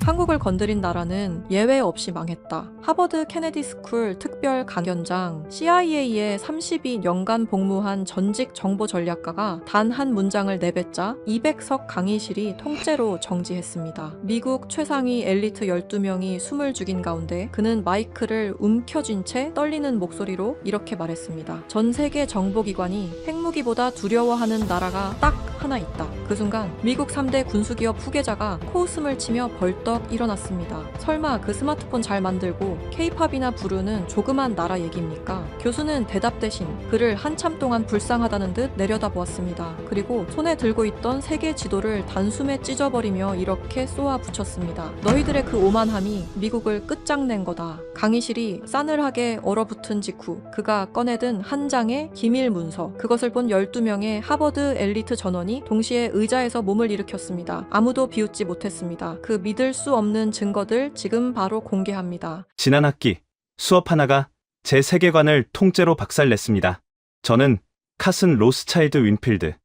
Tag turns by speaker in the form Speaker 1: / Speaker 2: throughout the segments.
Speaker 1: 한국을 건드린 나라는 예외 없이 망했다. 하버드 케네디 스쿨 특별 강연장 CIA에 32년간 복무한 전직 정보 전략가가 단 한 문장을 내뱉자 200석 강의실이 통째로 정지했습니다. 미국 최상위 엘리트 12명이 숨을 죽인 가운데 그는 마이크를 움켜쥔 채 떨리는 목소리로 이렇게 말했습니다. 전 세계 정보기관이 핵무기보다 두려워하는 나라가 딱 하나 있다. 그 순간 미국 3대 군수기업 후계자가 코웃음을 치며 벌떡 일어났습니다. 설마 그 스마트폰 잘 만들고 K-팝이나 부르는 조그만 나라 얘기입니까? 교수는 대답 대신 그를 한참 동안 불쌍하다는 듯 내려다보았습니다. 그리고 손에 들고 있던 세계 지도를 단숨에 찢어버리며 이렇게 쏘아 붙였습니다. 너희들의 그 오만함이 미국을 끝장낸 거다. 강의실이 싸늘하게 얼어붙은 직후 그가 꺼내든 한 장의 기밀 문서, 그것을 본 12명의 하버드 엘리트 전원이 동시에 의자에서 몸을 일으켰습니다. 아무도 비웃지 못했습니다. 그 믿을 수 없는 증거들 지금 바로 공개합니다.
Speaker 2: 지난 학기 수업 하나가 제 세계관을 통째로 박살냈습니다. 저는 카슨 로스차일드 윈필드,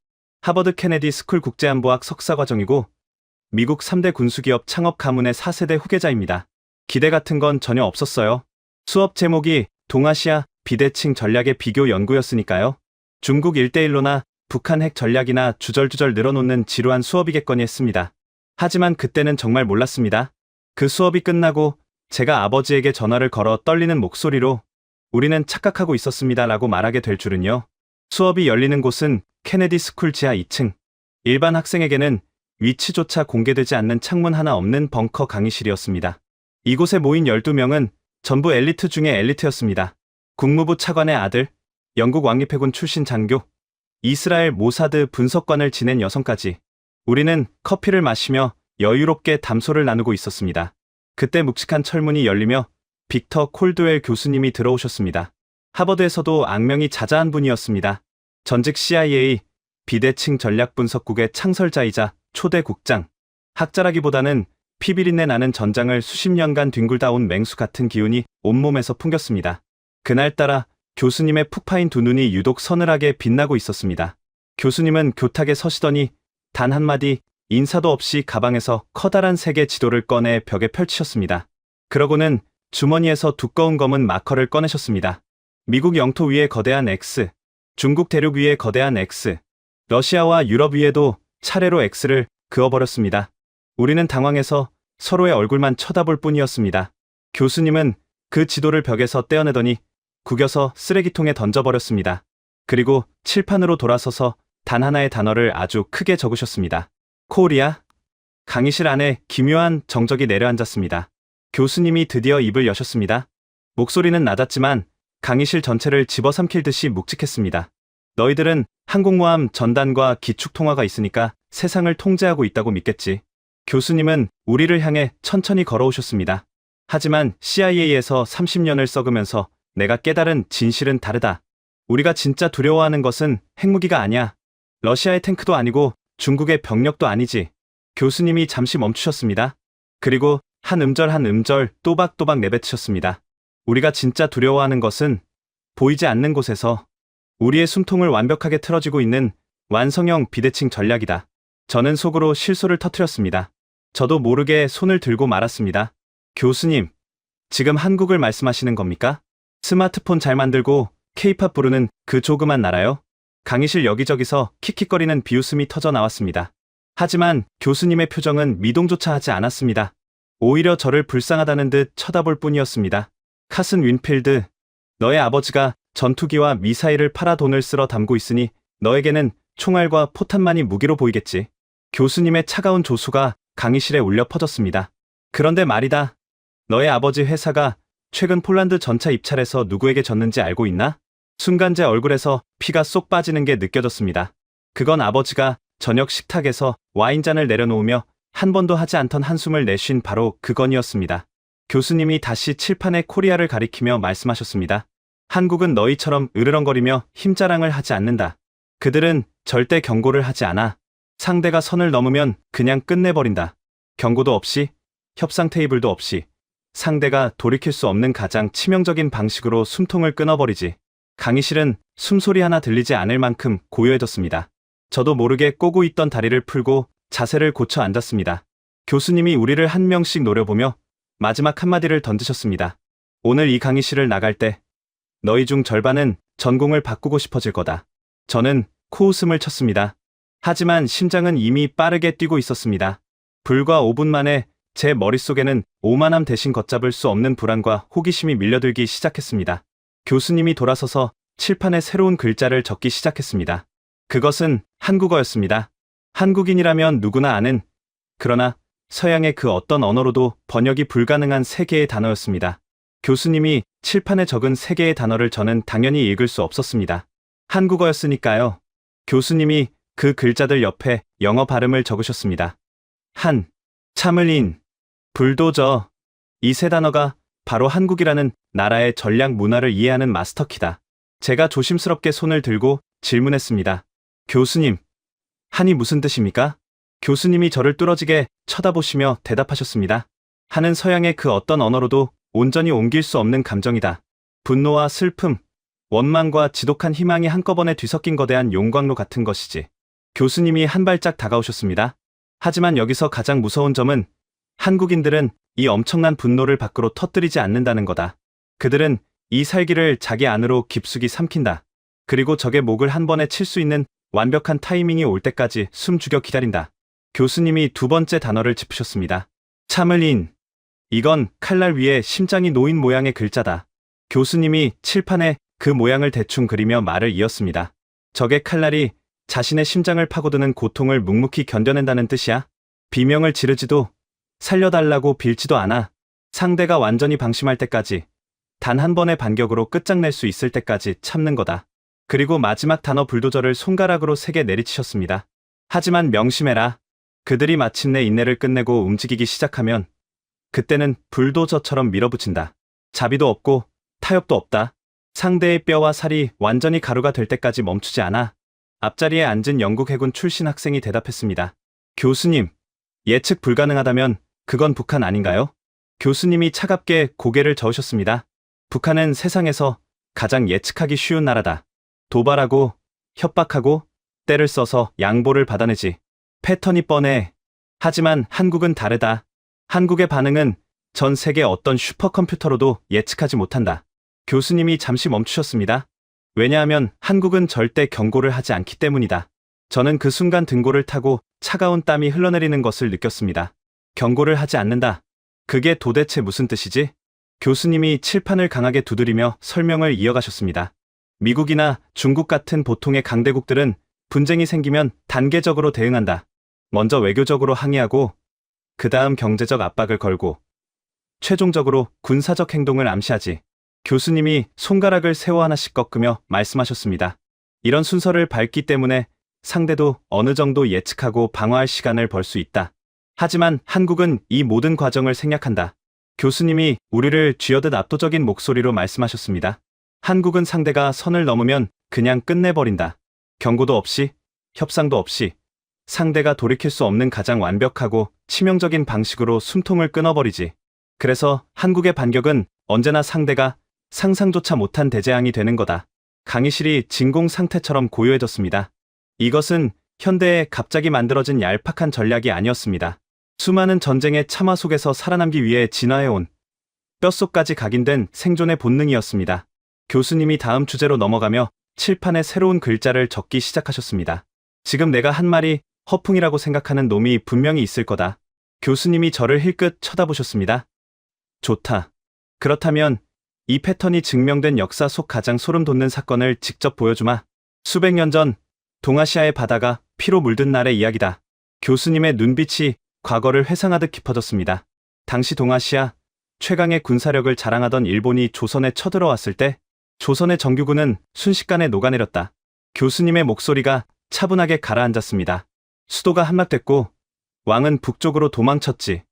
Speaker 2: 하버드 케네디 스쿨 국제안보학 석사과정이고 미국 3대 군수기업 창업 가문의 4세대 후계자입니다. 기대 같은 건 전혀 없었어요. 수업 제목이 동아시아 비대칭 전략의 비교 연구였으니까요. 중국 1대1로나 북한 핵 전략이나 주절주절 늘어놓는 지루한 수업이겠거니 했습니다. 하지만 그때는 정말 몰랐습니다. 그 수업이 끝나고 제가 아버지에게 전화를 걸어 떨리는 목소리로 우리는 착각하고 있었습니다 라고 말하게 될 줄은요. 수업이 열리는 곳은 케네디 스쿨 지하 2층. 일반 학생에게는 위치조차 공개되지 않는 창문 하나 없는 벙커 강의실이었습니다. 이곳에 모인 12명은 전부 엘리트 중에 엘리트였습니다. 국무부 차관의 아들, 영국 왕립해군 출신 장교, 이스라엘 모사드 분석관을 지낸 여성까지 우리는 커피를 마시며 여유롭게 담소를 나누고 있었습니다. 그때 묵직한 철문이 열리며 빅터 콜드웰 교수님이 들어오셨습니다. 하버드에서도 악명이 자자한 분이었습니다. 전직 CIA 비대칭 전략분석국의 창설자이자 초대 국장, 학자라기보다는 피비린내 나는 전장을 수십 년간 뒹굴다 온 맹수 같은 기운이 온몸에서 풍겼습니다. 그날따라 교수님의 푹 파인 두 눈이 유독 서늘하게 빛나고 있었습니다. 교수님은 교탁에 서시더니 단 한마디 인사도 없이 가방에서 커다란 세계 지도를 꺼내 벽에 펼치셨습니다. 그러고는 주머니에서 두꺼운 검은 마커를 꺼내셨습니다. 미국 영토 위에 거대한 X, 중국 대륙 위에 거대한 X, 러시아와 유럽 위에도 차례로 X를 그어버렸습니다. 우리는 당황해서 서로의 얼굴만 쳐다볼 뿐이었습니다. 교수님은 그 지도를 벽에서 떼어내더니 구겨서 쓰레기통에 던져버렸습니다. 그리고 칠판으로 돌아서서 단 하나의 단어를 아주 크게 적으셨습니다. 코리아. 강의실 안에 기묘한 정적이 내려앉았습니다. 교수님이 드디어 입을 여셨습니다. 목소리는 낮았지만 강의실 전체를 집어삼킬 듯이 묵직했습니다. 너희들은 항공모함 전단과 기축통화가 있으니까 세상을 통제하고 있다고 믿겠지. 교수님은 우리를 향해 천천히 걸어오셨습니다. 하지만 CIA에서 30년을 썩으면서 내가 깨달은 진실은 다르다. 우리가 진짜 두려워하는 것은 핵무기가 아니야. 러시아의 탱크도 아니고 중국의 병력도 아니지. 교수님이 잠시 멈추셨습니다. 그리고 한 음절 또박또박 내뱉으셨습니다. 우리가 진짜 두려워하는 것은 보이지 않는 곳에서 우리의 숨통을 완벽하게 틀어지고 있는 완성형 비대칭 전략이다. 저는 속으로 실소를 터뜨렸습니다. 저도 모르게 손을 들고 말았습니다. 교수님, 지금 한국을 말씀하시는 겁니까? 스마트폰 잘 만들고 K-팝 부르는 그 조그만 나라요? 강의실 여기저기서 킥킥거리는 비웃음이 터져 나왔습니다. 하지만 교수님의 표정은 미동조차 하지 않았습니다. 오히려 저를 불쌍하다는 듯 쳐다볼 뿐이었습니다. 카슨 윈필드, 너의 아버지가 전투기와 미사일을 팔아 돈을 쓸어 담고 있으니 너에게는 총알과 포탄만이 무기로 보이겠지. 교수님의 차가운 조수가 강의실에 울려 퍼졌습니다. 그런데 말이다. 너의 아버지 회사가 최근 폴란드 전차 입찰에서 누구에게 졌는지 알고 있나? 순간 제 얼굴에서 피가 쏙 빠지는 게 느껴졌습니다. 그건 아버지가 저녁 식탁에서 와인잔을 내려놓으며 한 번도 하지 않던 한숨을 내쉰 바로 그건이었습니다. 교수님이 다시 칠판에 코리아를 가리키며 말씀하셨습니다. 한국은 너희처럼 으르렁거리며 힘자랑을 하지 않는다. 그들은 절대 경고를 하지 않아. 상대가 선을 넘으면 그냥 끝내버린다. 경고도 없이, 협상 테이블도 없이, 상대가 돌이킬 수 없는 가장 치명적인 방식으로 숨통을 끊어버리지. 강의실은 숨소리 하나 들리지 않을 만큼 고요해졌습니다. 저도 모르게 꼬고 있던 다리를 풀고 자세를 고쳐 앉았습니다. 교수님이 우리를 한 명씩 노려보며 마지막 한마디를 던지셨습니다. 오늘 이 강의실을 나갈 때 너희 중 절반은 전공을 바꾸고 싶어질 거다. 저는 코웃음을 쳤습니다. 하지만 심장은 이미 빠르게 뛰고 있었습니다. 불과 5분 만에 제 머릿속에는 오만함 대신 걷잡을 수 없는 불안과 호기심이 밀려들기 시작했습니다. 교수님이 돌아서서 칠판에 새로운 글자를 적기 시작했습니다. 그것은 한국어였습니다. 한국인이라면 누구나 아는, 그러나 서양의 그 어떤 언어로도 번역이 불가능한 세 개의 단어였습니다. 교수님이 칠판에 적은 세 개의 단어를 저는 당연히 읽을 수 없었습니다. 한국어였으니까요. 교수님이 그 글자들 옆에 영어 발음을 적으셨습니다. 한, 참을인, 불도저. 이 세 단어가 바로 한국이라는 나라의 전략 문화를 이해하는 마스터키다. 제가 조심스럽게 손을 들고 질문했습니다. 교수님, 한이 무슨 뜻입니까? 교수님이 저를 뚫어지게 쳐다보시며 대답하셨습니다. 한은 서양의 그 어떤 언어로도 온전히 옮길 수 없는 감정이다. 분노와 슬픔, 원망과 지독한 희망이 한꺼번에 뒤섞인 거대한 용광로 같은 것이지. 교수님이 한 발짝 다가오셨습니다. 하지만 여기서 가장 무서운 점은 한국인들은 이 엄청난 분노를 밖으로 터뜨리지 않는다는 거다. 그들은 이 살기를 자기 안으로 깊숙이 삼킨다. 그리고 적의 목을 한 번에 칠 수 있는 완벽한 타이밍이 올 때까지 숨 죽여 기다린다. 교수님이 두 번째 단어를 짚으셨습니다. 참을인. 이건 칼날 위에 심장이 놓인 모양의 글자다. 교수님이 칠판에 그 모양을 대충 그리며 말을 이었습니다. 적의 칼날이 자신의 심장을 파고드는 고통을 묵묵히 견뎌낸다는 뜻이야. 비명을 지르지도 살려달라고 빌지도 않아. 상대가 완전히 방심할 때까지, 단 한 번의 반격으로 끝장낼 수 있을 때까지 참는 거다. 그리고 마지막 단어 불도저를 손가락으로 세게 내리치셨습니다. 하지만 명심해라. 그들이 마침내 인내를 끝내고 움직이기 시작하면 그때는 불도저처럼 밀어붙인다. 자비도 없고 타협도 없다. 상대의 뼈와 살이 완전히 가루가 될 때까지 멈추지 않아. 앞자리에 앉은 영국 해군 출신 학생이 대답했습니다. 교수님, 예측 불가능하다면 그건 북한 아닌가요? 교수님이 차갑게 고개를 저으셨습니다. 북한은 세상에서 가장 예측하기 쉬운 나라다. 도발하고 협박하고 때를 써서 양보를 받아내지. 패턴이 뻔해. 하지만 한국은 다르다. 한국의 반응은 전 세계 어떤 슈퍼컴퓨터로도 예측하지 못한다. 교수님이 잠시 멈추셨습니다. 왜냐하면 한국은 절대 경고를 하지 않기 때문이다. 저는 그 순간 등골을 타고 차가운 땀이 흘러내리는 것을 느꼈습니다. 경고를 하지 않는다. 그게 도대체 무슨 뜻이지? 교수님이 칠판을 강하게 두드리며 설명을 이어가셨습니다. 미국이나 중국 같은 보통의 강대국들은 분쟁이 생기면 단계적으로 대응한다. 먼저 외교적으로 항의하고 그 다음 경제적 압박을 걸고 최종적으로 군사적 행동을 암시하지. 교수님이 손가락을 세워 하나씩 꺾으며 말씀하셨습니다. 이런 순서를 밟기 때문에 상대도 어느 정도 예측하고 방어할 시간을 벌 수 있다. 하지만 한국은 이 모든 과정을 생략한다. 교수님이 우리를 쥐어듯 압도적인 목소리로 말씀하셨습니다. 한국은 상대가 선을 넘으면 그냥 끝내버린다. 경고도 없이, 협상도 없이, 상대가 돌이킬 수 없는 가장 완벽하고 치명적인 방식으로 숨통을 끊어버리지. 그래서 한국의 반격은 언제나 상대가 상상조차 못한 대재앙이 되는 거다. 강의실이 진공 상태처럼 고요해졌습니다. 이것은 현대에 갑자기 만들어진 얄팍한 전략이 아니었습니다. 수많은 전쟁의 참화 속에서 살아남기 위해 진화해온 뼛속까지 각인된 생존의 본능이었습니다. 교수님이 다음 주제로 넘어가며 칠판에 새로운 글자를 적기 시작하셨습니다. 지금 내가 한 말이 허풍이라고 생각하는 놈이 분명히 있을 거다. 교수님이 저를 힐끗 쳐다보셨습니다. 좋다. 그렇다면 이 패턴이 증명된 역사 속 가장 소름 돋는 사건을 직접 보여주마. 수백 년 전 동아시아의 바다가 피로 물든 날의 이야기다. 교수님의 눈빛이 과거를 회상하듯 깊어졌습니다. 당시 동아시아 최강의 군사력을 자랑하던 일본이 조선에 쳐들어왔을 때 조선의 정규군은 순식간에 녹아내렸다. 교수님의 목소리가 차분하게 가라앉았습니다. 수도가 함락됐고 왕은 북쪽으로 도망쳤지.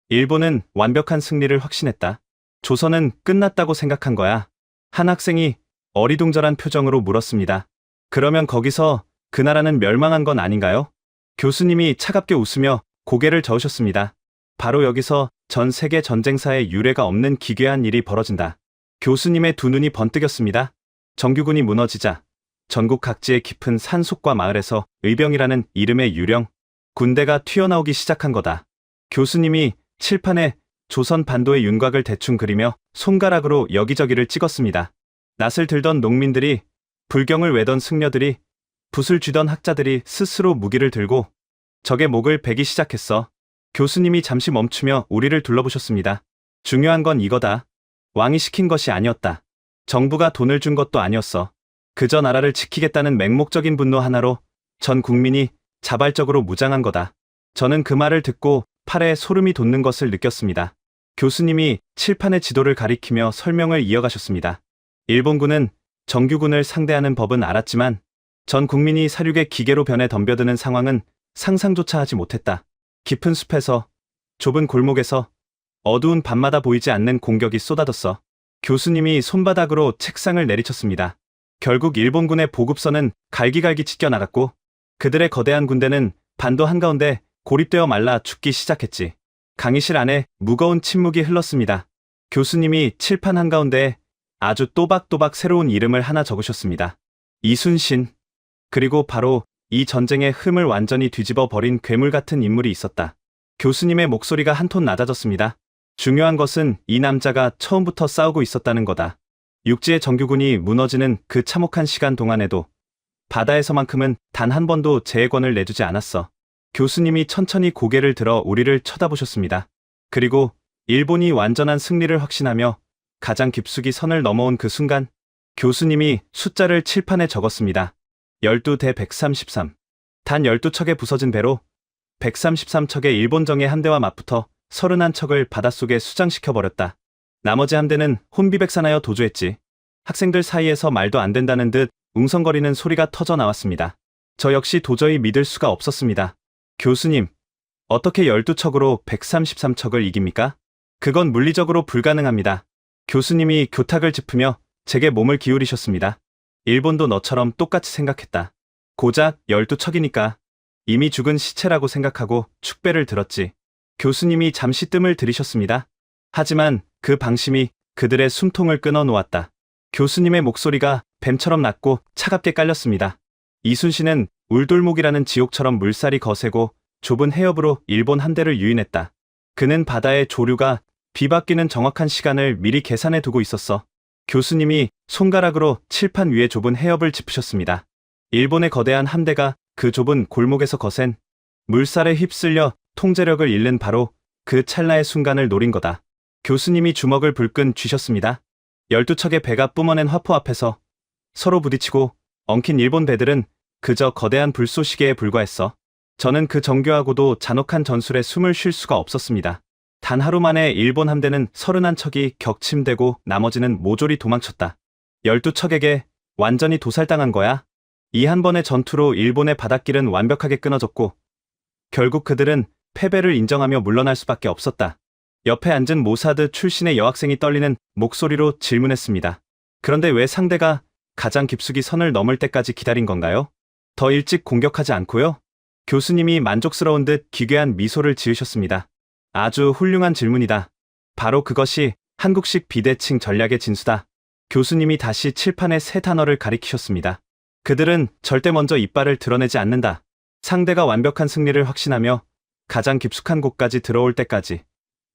Speaker 2: 일본은 완벽한 승리를 확신했다. 조선은 끝났다고 생각한 거야. 한 학생이 어리둥절한 표정으로 물었습니다. 그러면 거기서 그 나라는 멸망한 건 아닌가요? 교수님이 차갑게 웃으며 고개를 저으셨습니다. 바로 여기서 전 세계 전쟁사에 유례가 없는 기괴한 일이 벌어진다. 교수님의 두 눈이 번뜩였습니다. 정규군이 무너지자 전국 각지의 깊은 산속과 마을에서 의병이라는 이름의 유령, 군대가 튀어나오기 시작한 거다. 교수님이 칠판에 조선 반도의 윤곽을 대충 그리며 손가락으로 여기저기를 찍었습니다. 낫을 들던 농민들이, 불경을 외던 승려들이, 붓을 쥐던 학자들이 스스로 무기를 들고 적의 목을 베기 시작했어. 교수님이 잠시 멈추며 우리를 둘러보셨습니다. 중요한 건 이거다. 왕이 시킨 것이 아니었다. 정부가 돈을 준 것도 아니었어. 그저 나라를 지키겠다는 맹목적인 분노 하나로 전 국민이 자발적으로 무장한 거다. 저는 그 말을 듣고 팔에 소름이 돋는 것을 느꼈습니다. 교수님이 칠판의 지도를 가리키며 설명을 이어가셨습니다. 일본군은 정규군을 상대하는 법은 알았지만 전 국민이 사륙의 기계로 변해 덤벼드는 상황은 상상조차 하지 못했다. 깊은 숲에서, 좁은 골목에서, 어두운 밤마다 보이지 않는 공격이 쏟아졌어. 교수님이 손바닥으로 책상을 내리쳤습니다. 결국 일본군의 보급선은 갈기갈기 찢겨나갔고 그들의 거대한 군대는 반도 한가운데 고립되어 말라 죽기 시작했지. 강의실 안에 무거운 침묵이 흘렀습니다. 교수님이 칠판 한가운데에 아주 또박또박 새로운 이름을 하나 적으셨습니다. 이순신. 그리고 바로 이 전쟁의 흠을 완전히 뒤집어 버린 괴물 같은 인물이 있었다. 교수님의 목소리가 한 톤 낮아졌습니다. 중요한 것은 이 남자가 처음부터 싸우고 있었다는 거다. 육지의 정규군이 무너지는 그 참혹한 시간 동안에도 바다에서만큼은 단 한 번도 재해권을 내주지 않았어. 교수님이 천천히 고개를 들어 우리를 쳐다보셨습니다. 그리고 일본이 완전한 승리를 확신하며 가장 깊숙이 선을 넘어온 그 순간 교수님이 숫자를 칠판에 적었습니다. 12대 133. 단 12척의 부서진 배로 133척의 일본정예 함대와 맞붙어 31척을 바닷속에 수장시켜버렸다. 나머지 함대는 혼비백산하여 도주했지. 학생들 사이에서 말도 안 된다는 듯 웅성거리는 소리가 터져 나왔습니다. 저 역시 도저히 믿을 수가 없었습니다. 교수님, 어떻게 12척으로 133척을 이깁니까? 그건 물리적으로 불가능합니다. 교수님이 교탁을 짚으며 제게 몸을 기울이셨습니다. 일본도 너처럼 똑같이 생각했다. 고작 12척이니까 이미 죽은 시체라고 생각하고 축배를 들었지. 교수님이 잠시 뜸을 들이셨습니다. 하지만 그 방심이 그들의 숨통을 끊어 놓았다. 교수님의 목소리가 뱀처럼 낮고 차갑게 깔렸습니다. 이순신은 울돌목이라는 지옥처럼 물살이 거세고 좁은 해협으로 일본 함대를 유인했다. 그는 바다의 조류가 비바뀌는 정확한 시간을 미리 계산해 두고 있었어. 교수님이 손가락으로 칠판 위에 좁은 해협을 짚으셨습니다. 일본의 거대한 함대가 그 좁은 골목에서 거센 물살에 휩쓸려 통제력을 잃는 바로 그 찰나의 순간을 노린 거다. 교수님이 주먹을 불끈 쥐셨습니다. 12척의 배가 뿜어낸 화포 앞에서 서로 부딪히고 엉킨 일본 배들은 그저 거대한 불쏘시개에 불과했어. 저는 그 정교하고도 잔혹한 전술에 숨을 쉴 수가 없었습니다. 단 하루 만에 일본 함대는 31척이 격침되고 나머지는 모조리 도망쳤다. 12척에게 완전히 도살당한 거야. 이 한 번의 전투로 일본의 바닷길은 완벽하게 끊어졌고 결국 그들은 패배를 인정하며 물러날 수밖에 없었다. 옆에 앉은 모사드 출신의 여학생이 떨리는 목소리로 질문했습니다. 그런데 왜 상대가 가장 깊숙이 선을 넘을 때까지 기다린 건가요? 더 일찍 공격하지 않고요? 교수님이 만족스러운 듯 기괴한 미소를 지으셨습니다. 아주 훌륭한 질문이다. 바로 그것이 한국식 비대칭 전략의 진수다. 교수님이 다시 칠판에 세 단어를 가리키셨습니다. 그들은 절대 먼저 이빨을 드러내지 않는다. 상대가 완벽한 승리를 확신하며 가장 깊숙한 곳까지 들어올 때까지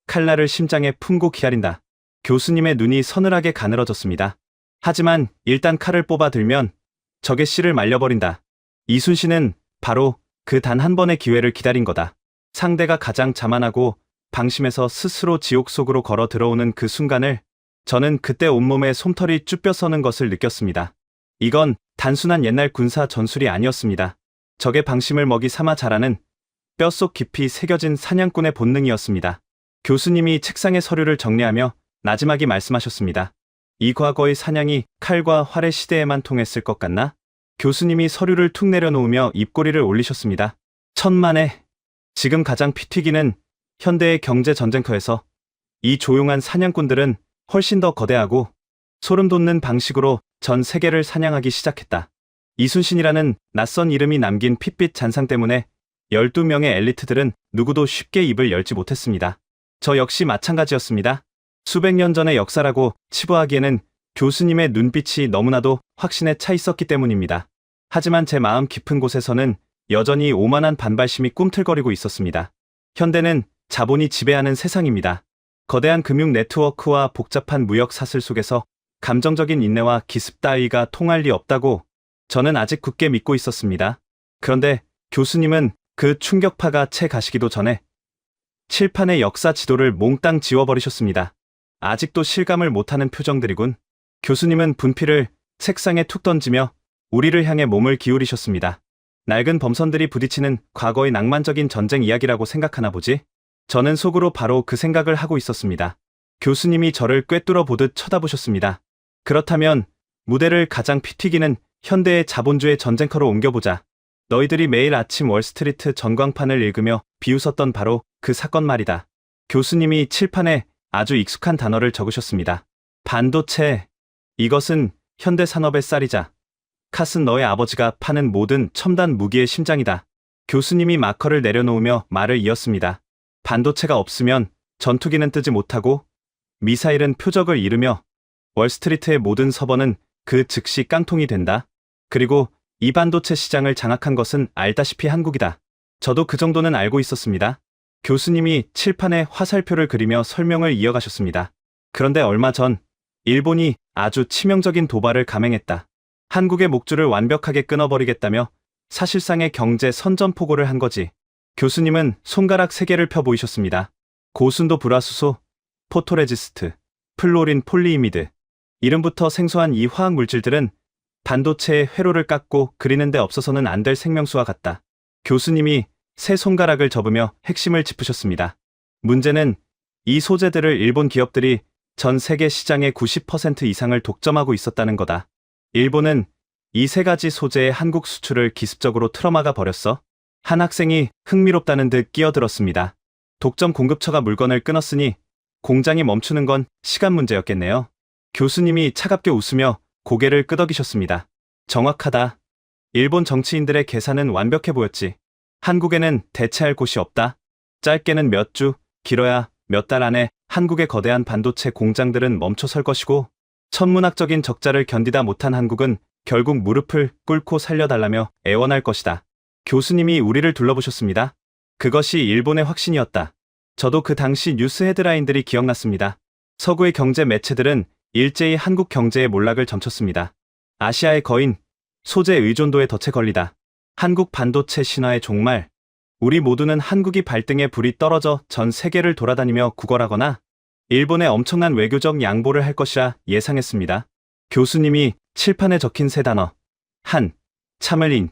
Speaker 2: 칼날을 심장에 품고 기다린다. 교수님의 눈이 서늘하게 가늘어졌습니다. 하지만 일단 칼을 뽑아 들면 적의 씨를 말려버린다. 이순신은 바로 그 단 한 번의 기회를 기다린 거다. 상대가 가장 자만하고 방심해서 스스로 지옥 속으로 걸어 들어오는 그 순간을 저는 그때 온몸에 솜털이 쭈뼛서는 것을 느꼈습니다. 이건 단순한 옛날 군사 전술이 아니었습니다. 적의 방심을 먹이 삼아 자라는 뼛속 깊이 새겨진 사냥꾼의 본능이었습니다. 교수님이 책상에 서류를 정리하며 나지막이 말씀하셨습니다. 이 과거의 사냥이 칼과 활의 시대에만 통했을 것 같나? 교수님이 서류를 툭 내려놓으며 입꼬리를 올리셨습니다. 천만에 지금 가장 피 튀기는 현대의 경제 전쟁터에서 이 조용한 사냥꾼들은 훨씬 더 거대하고 소름 돋는 방식으로 전 세계를 사냥하기 시작했다. 이순신이라는 낯선 이름이 남긴 핏빛 잔상 때문에 12명의 엘리트들은 누구도 쉽게 입을 열지 못했습니다. 저 역시 마찬가지였습니다. 수백 년 전의 역사라고 치부하기에는 교수님의 눈빛이 너무나도 확신에 차 있었기 때문입니다. 하지만 제 마음 깊은 곳에서는 여전히 오만한 반발심이 꿈틀거리고 있었습니다. 현대는 자본이 지배하는 세상입니다. 거대한 금융 네트워크와 복잡한 무역 사슬 속에서 감정적인 인내와 기습 따위가 통할 리 없다고 저는 아직 굳게 믿고 있었습니다. 그런데 교수님은 그 충격파가 채 가시기도 전에 칠판의 역사 지도를 몽땅 지워버리셨습니다. 아직도 실감을 못하는 표정들이군. 교수님은 분필을 책상에 툭 던지며 우리를 향해 몸을 기울이셨습니다. 낡은 범선들이 부딪히는 과거의 낭만적인 전쟁 이야기라고 생각하나 보지? 저는 속으로 바로 그 생각을 하고 있었습니다. 교수님이 저를 꿰뚫어 보듯 쳐다보셨습니다. 그렇다면 무대를 가장 피 튀기는 현대의 자본주의 전쟁터로 옮겨보자. 너희들이 매일 아침 월스트리트 전광판을 읽으며 비웃었던 바로 그 사건 말이다. 교수님이 칠판에 아주 익숙한 단어를 적으셨습니다. 반도체. 이것은 현대 산업의 쌀이자 카슨 너의 아버지가 파는 모든 첨단 무기의 심장이다. 교수님이 마커를 내려놓으며 말을 이었습니다. 반도체가 없으면 전투기는 뜨지 못하고 미사일은 표적을 잃으며 월스트리트의 모든 서버는 그 즉시 깡통이 된다. 그리고 이 반도체 시장을 장악한 것은 알다시피 한국이다. 저도 그 정도는 알고 있었습니다. 교수님이 칠판에 화살표를 그리며 설명을 이어가셨습니다. 그런데 얼마 전 일본이 아주 치명적인 도발을 감행했다. 한국의 목줄을 완벽하게 끊어버리겠다며 사실상의 경제 선전포고를 한 거지. 교수님은 손가락 3개를 펴 보이셨습니다. 고순도 불화수소, 포토레지스트, 플로린 폴리이미드. 이름부터 생소한 이 화학 물질들은 반도체의 회로를 깎고 그리는데 없어서는 안 될 생명수와 같다. 교수님이 세 손가락을 접으며 핵심을 짚으셨습니다. 문제는 이 소재들을 일본 기업들이 전 세계 시장의 90% 이상을 독점하고 있었다는 거다. 일본은 이 3가지 소재의 한국 수출을 기습적으로 틀어막아 버렸어. 한 학생이 흥미롭다는 듯 끼어들었습니다. 독점 공급처가 물건을 끊었으니 공장이 멈추는 건 시간 문제였겠네요. 교수님이 차갑게 웃으며 고개를 끄덕이셨습니다. 정확하다. 일본 정치인들의 계산은 완벽해 보였지. 한국에는 대체할 곳이 없다. 짧게는 몇 주, 길어야 몇 달 안에 한국의 거대한 반도체 공장들은 멈춰설 것이고 천문학적인 적자를 견디다 못한 한국은 결국 무릎을 꿇고 살려달라며 애원할 것이다. 교수님이 우리를 둘러보셨습니다. 그것이 일본의 확신이었다. 저도 그 당시 뉴스 헤드라인들이 기억났습니다. 서구의 경제 매체들은 일제히 한국 경제의 몰락을 점쳤습니다. 아시아의 거인, 소재 의존도에 덫에 걸리다. 한국 반도체 신화의 종말. 우리 모두는 한국이 발등에 불이 떨어져 전 세계를 돌아다니며 구걸하거나 일본에 엄청난 외교적 양보를 할 것이라 예상했습니다. 교수님이 칠판에 적힌 3단어, 한, 참을인,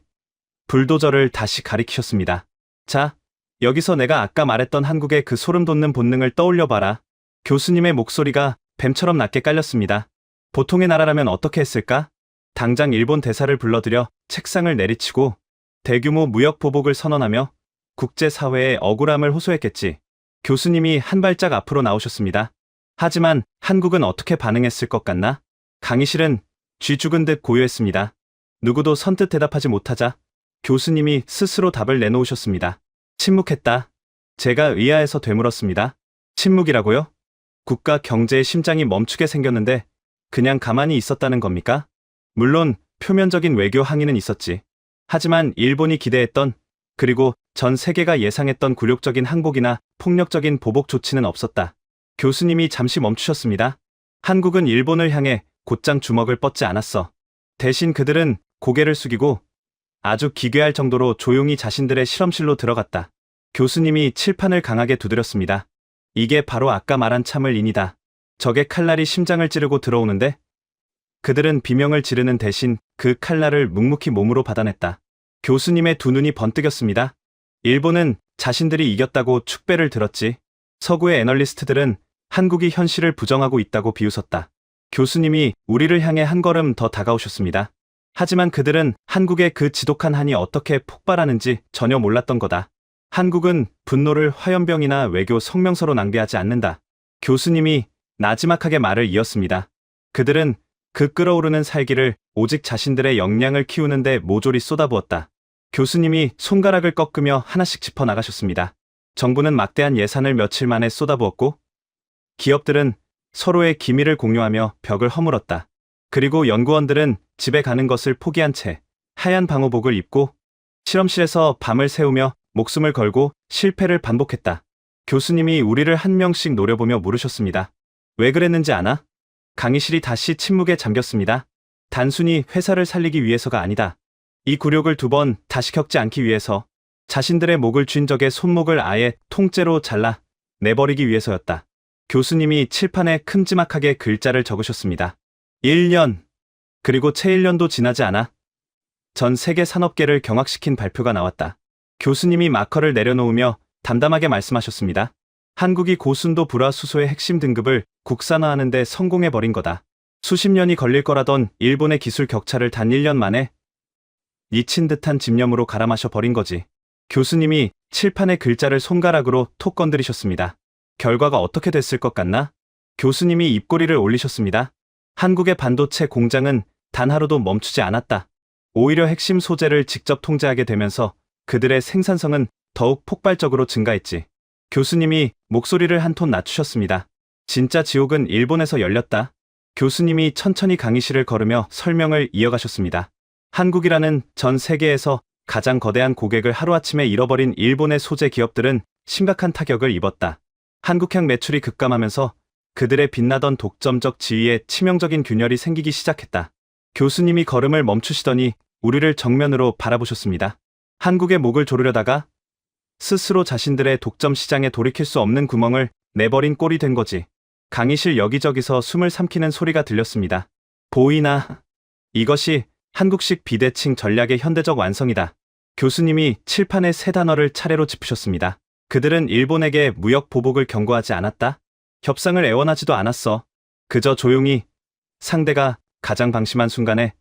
Speaker 2: 불도저를 다시 가리키셨습니다. 자, 여기서 내가 아까 말했던 한국의 그 소름 돋는 본능을 떠올려봐라. 교수님의 목소리가 뱀처럼 낮게 깔렸습니다. 보통의 나라라면 어떻게 했을까? 당장 일본 대사를 불러들여 책상을 내리치고 대규모 무역 보복을 선언하며 국제사회의 억울함을 호소했겠지. 교수님이 한 발짝 앞으로 나오셨습니다. 하지만 한국은 어떻게 반응했을 것 같나? 강의실은 쥐 죽은 듯 고요했습니다. 누구도 선뜻 대답하지 못하자 교수님이 스스로 답을 내놓으셨습니다. 침묵했다. 제가 의아해서 되물었습니다. 침묵이라고요? 국가 경제의 심장이 멈추게 생겼는데 그냥 가만히 있었다는 겁니까? 물론 표면적인 외교 항의는 있었지. 하지만 일본이 기대했던, 그리고 전 세계가 예상했던 굴욕적인 항복이나 폭력적인 보복 조치는 없었다. 교수님이 잠시 멈추셨습니다. 한국은 일본을 향해 곧장 주먹을 뻗지 않았어. 대신 그들은 고개를 숙이고 아주 기괴할 정도로 조용히 자신들의 실험실로 들어갔다. 교수님이 칠판을 강하게 두드렸습니다. 이게 바로 아까 말한 참을인이다. 적의 칼날이 심장을 찌르고 들어오는데 그들은 비명을 지르는 대신 그 칼날을 묵묵히 몸으로 받아냈다. 교수님의 두 눈이 번뜩였습니다. 일본은 자신들이 이겼다고 축배를 들었지. 서구의 애널리스트들은 한국이 현실을 부정하고 있다고 비웃었다. 교수님이 우리를 향해 한 걸음 더 다가오셨습니다. 하지만 그들은 한국의 그 지독한 한이 어떻게 폭발하는지 전혀 몰랐던 거다. 한국은 분노를 화염병이나 외교 성명서로 낭비하지 않는다. 교수님이 나지막하게 말을 이었습니다. 그들은 그 끓어오르는 살기를 오직 자신들의 역량을 키우는데 모조리 쏟아부었다. 교수님이 손가락을 꺾으며 하나씩 짚어 나가셨습니다. 정부는 막대한 예산을 며칠 만에 쏟아부었고 기업들은 서로의 기밀을 공유하며 벽을 허물었다. 그리고 연구원들은 집에 가는 것을 포기한 채 하얀 방호복을 입고 실험실에서 밤을 새우며 목숨을 걸고 실패를 반복했다. 교수님이 우리를 한 명씩 노려보며 물으셨습니다. 왜 그랬는지 아나? 강의실이 다시 침묵에 잠겼습니다. 단순히 회사를 살리기 위해서가 아니다. 이 굴욕을 2번 다시 겪지 않기 위해서 자신들의 목을 쥔 적의 손목을 아예 통째로 잘라 내버리기 위해서였다. 교수님이 칠판에 큼지막하게 글자를 적으셨습니다. 1년. 그리고 채 1년도 지나지 않아 전 세계 산업계를 경악시킨 발표가 나왔다. 교수님이 마커를 내려놓으며 담담하게 말씀하셨습니다. 한국이 고순도 불화수소의 핵심 등급을 국산화하는 데 성공해버린 거다. 수십 년이 걸릴 거라던 일본의 기술 격차를 단 1년 만에 잊힌 듯한 집념으로 갈아마셔 버린 거지. 교수님이 칠판의 글자를 손가락으로 톡 건드리셨습니다. 결과가 어떻게 됐을 것 같나? 교수님이 입꼬리를 올리셨습니다. 한국의 반도체 공장은 단 하루도 멈추지 않았다. 오히려 핵심 소재를 직접 통제하게 되면서 그들의 생산성은 더욱 폭발적으로 증가했지. 교수님이 목소리를 한 톤 낮추셨습니다. 진짜 지옥은 일본에서 열렸다. 교수님이 천천히 강의실을 걸으며 설명을 이어가셨습니다. 한국이라는 전 세계에서 가장 거대한 고객을 하루아침에 잃어버린 일본의 소재 기업들은 심각한 타격을 입었다. 한국향 매출이 급감하면서 그들의 빛나던 독점적 지위에 치명적인 균열이 생기기 시작했다. 교수님이 걸음을 멈추시더니 우리를 정면으로 바라보셨습니다. 한국의 목을 조르려다가 스스로 자신들의 독점 시장에 돌이킬 수 없는 구멍을 내버린 꼴이 된 거지. 강의실 여기저기서 숨을 삼키는 소리가 들렸습니다. 보이나? 이것이 한국식 비대칭 전략의 현대적 완성이다. 교수님이 칠판에 3단어를 차례로 짚으셨습니다. 그들은 일본에게 무역 보복을 경고하지 않았다. 협상을 애원하지도 않았어. 그저 조용히 상대가 가장 방심한 순간에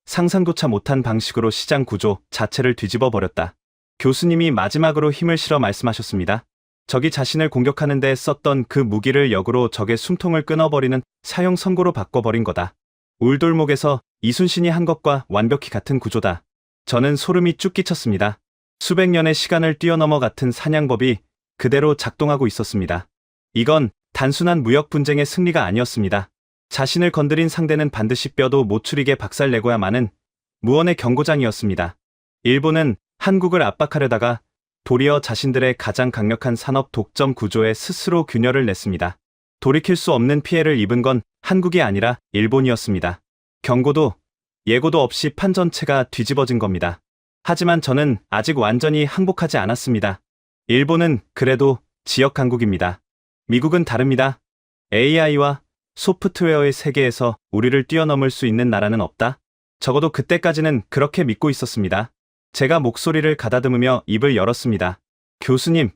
Speaker 2: 상상조차 못한 방식으로 시장 구조 자체를 뒤집어 버렸다. 교수님이 마지막으로 힘을 실어 말씀하셨습니다. 적이 자신을 공격하는 데 썼던 그 무기를 역으로 적의 숨통을 끊어버리는 사형 선고로 바꿔버린 거다. 울돌목에서 이순신이 한 것과 완벽히 같은 구조다. 저는 소름이 쭉 끼쳤습니다. 수백 년의 시간을 뛰어넘어 같은 사냥법이 그대로 작동하고 있었습니다. 이건 단순한 무역 분쟁의 승리가 아니었습니다. 자신을 건드린 상대는 반드시 뼈도 못 추리게 박살내고야마는 무언의 경고장이었습니다. 일본은 한국을 압박하려다가 도리어 자신들의 가장 강력한 산업 독점 구조에 스스로 균열을 냈습니다. 돌이킬 수 없는 피해를 입은 건 한국이 아니라 일본이었습니다. 경고도 예고도 없이 판 전체가 뒤집어진 겁니다. 하지만 저는 아직 완전히 항복하지 않았습니다. 일본은 그래도 지역 강국입니다. 미국은 다릅니다. AI와 소프트웨어의 세계에서 우리를 뛰어넘을 수 있는 나라는 없다. 적어도 그때까지는 그렇게 믿고 있었습니다. 제가 목소리를 가다듬으며 입을 열었습니다. 교수님,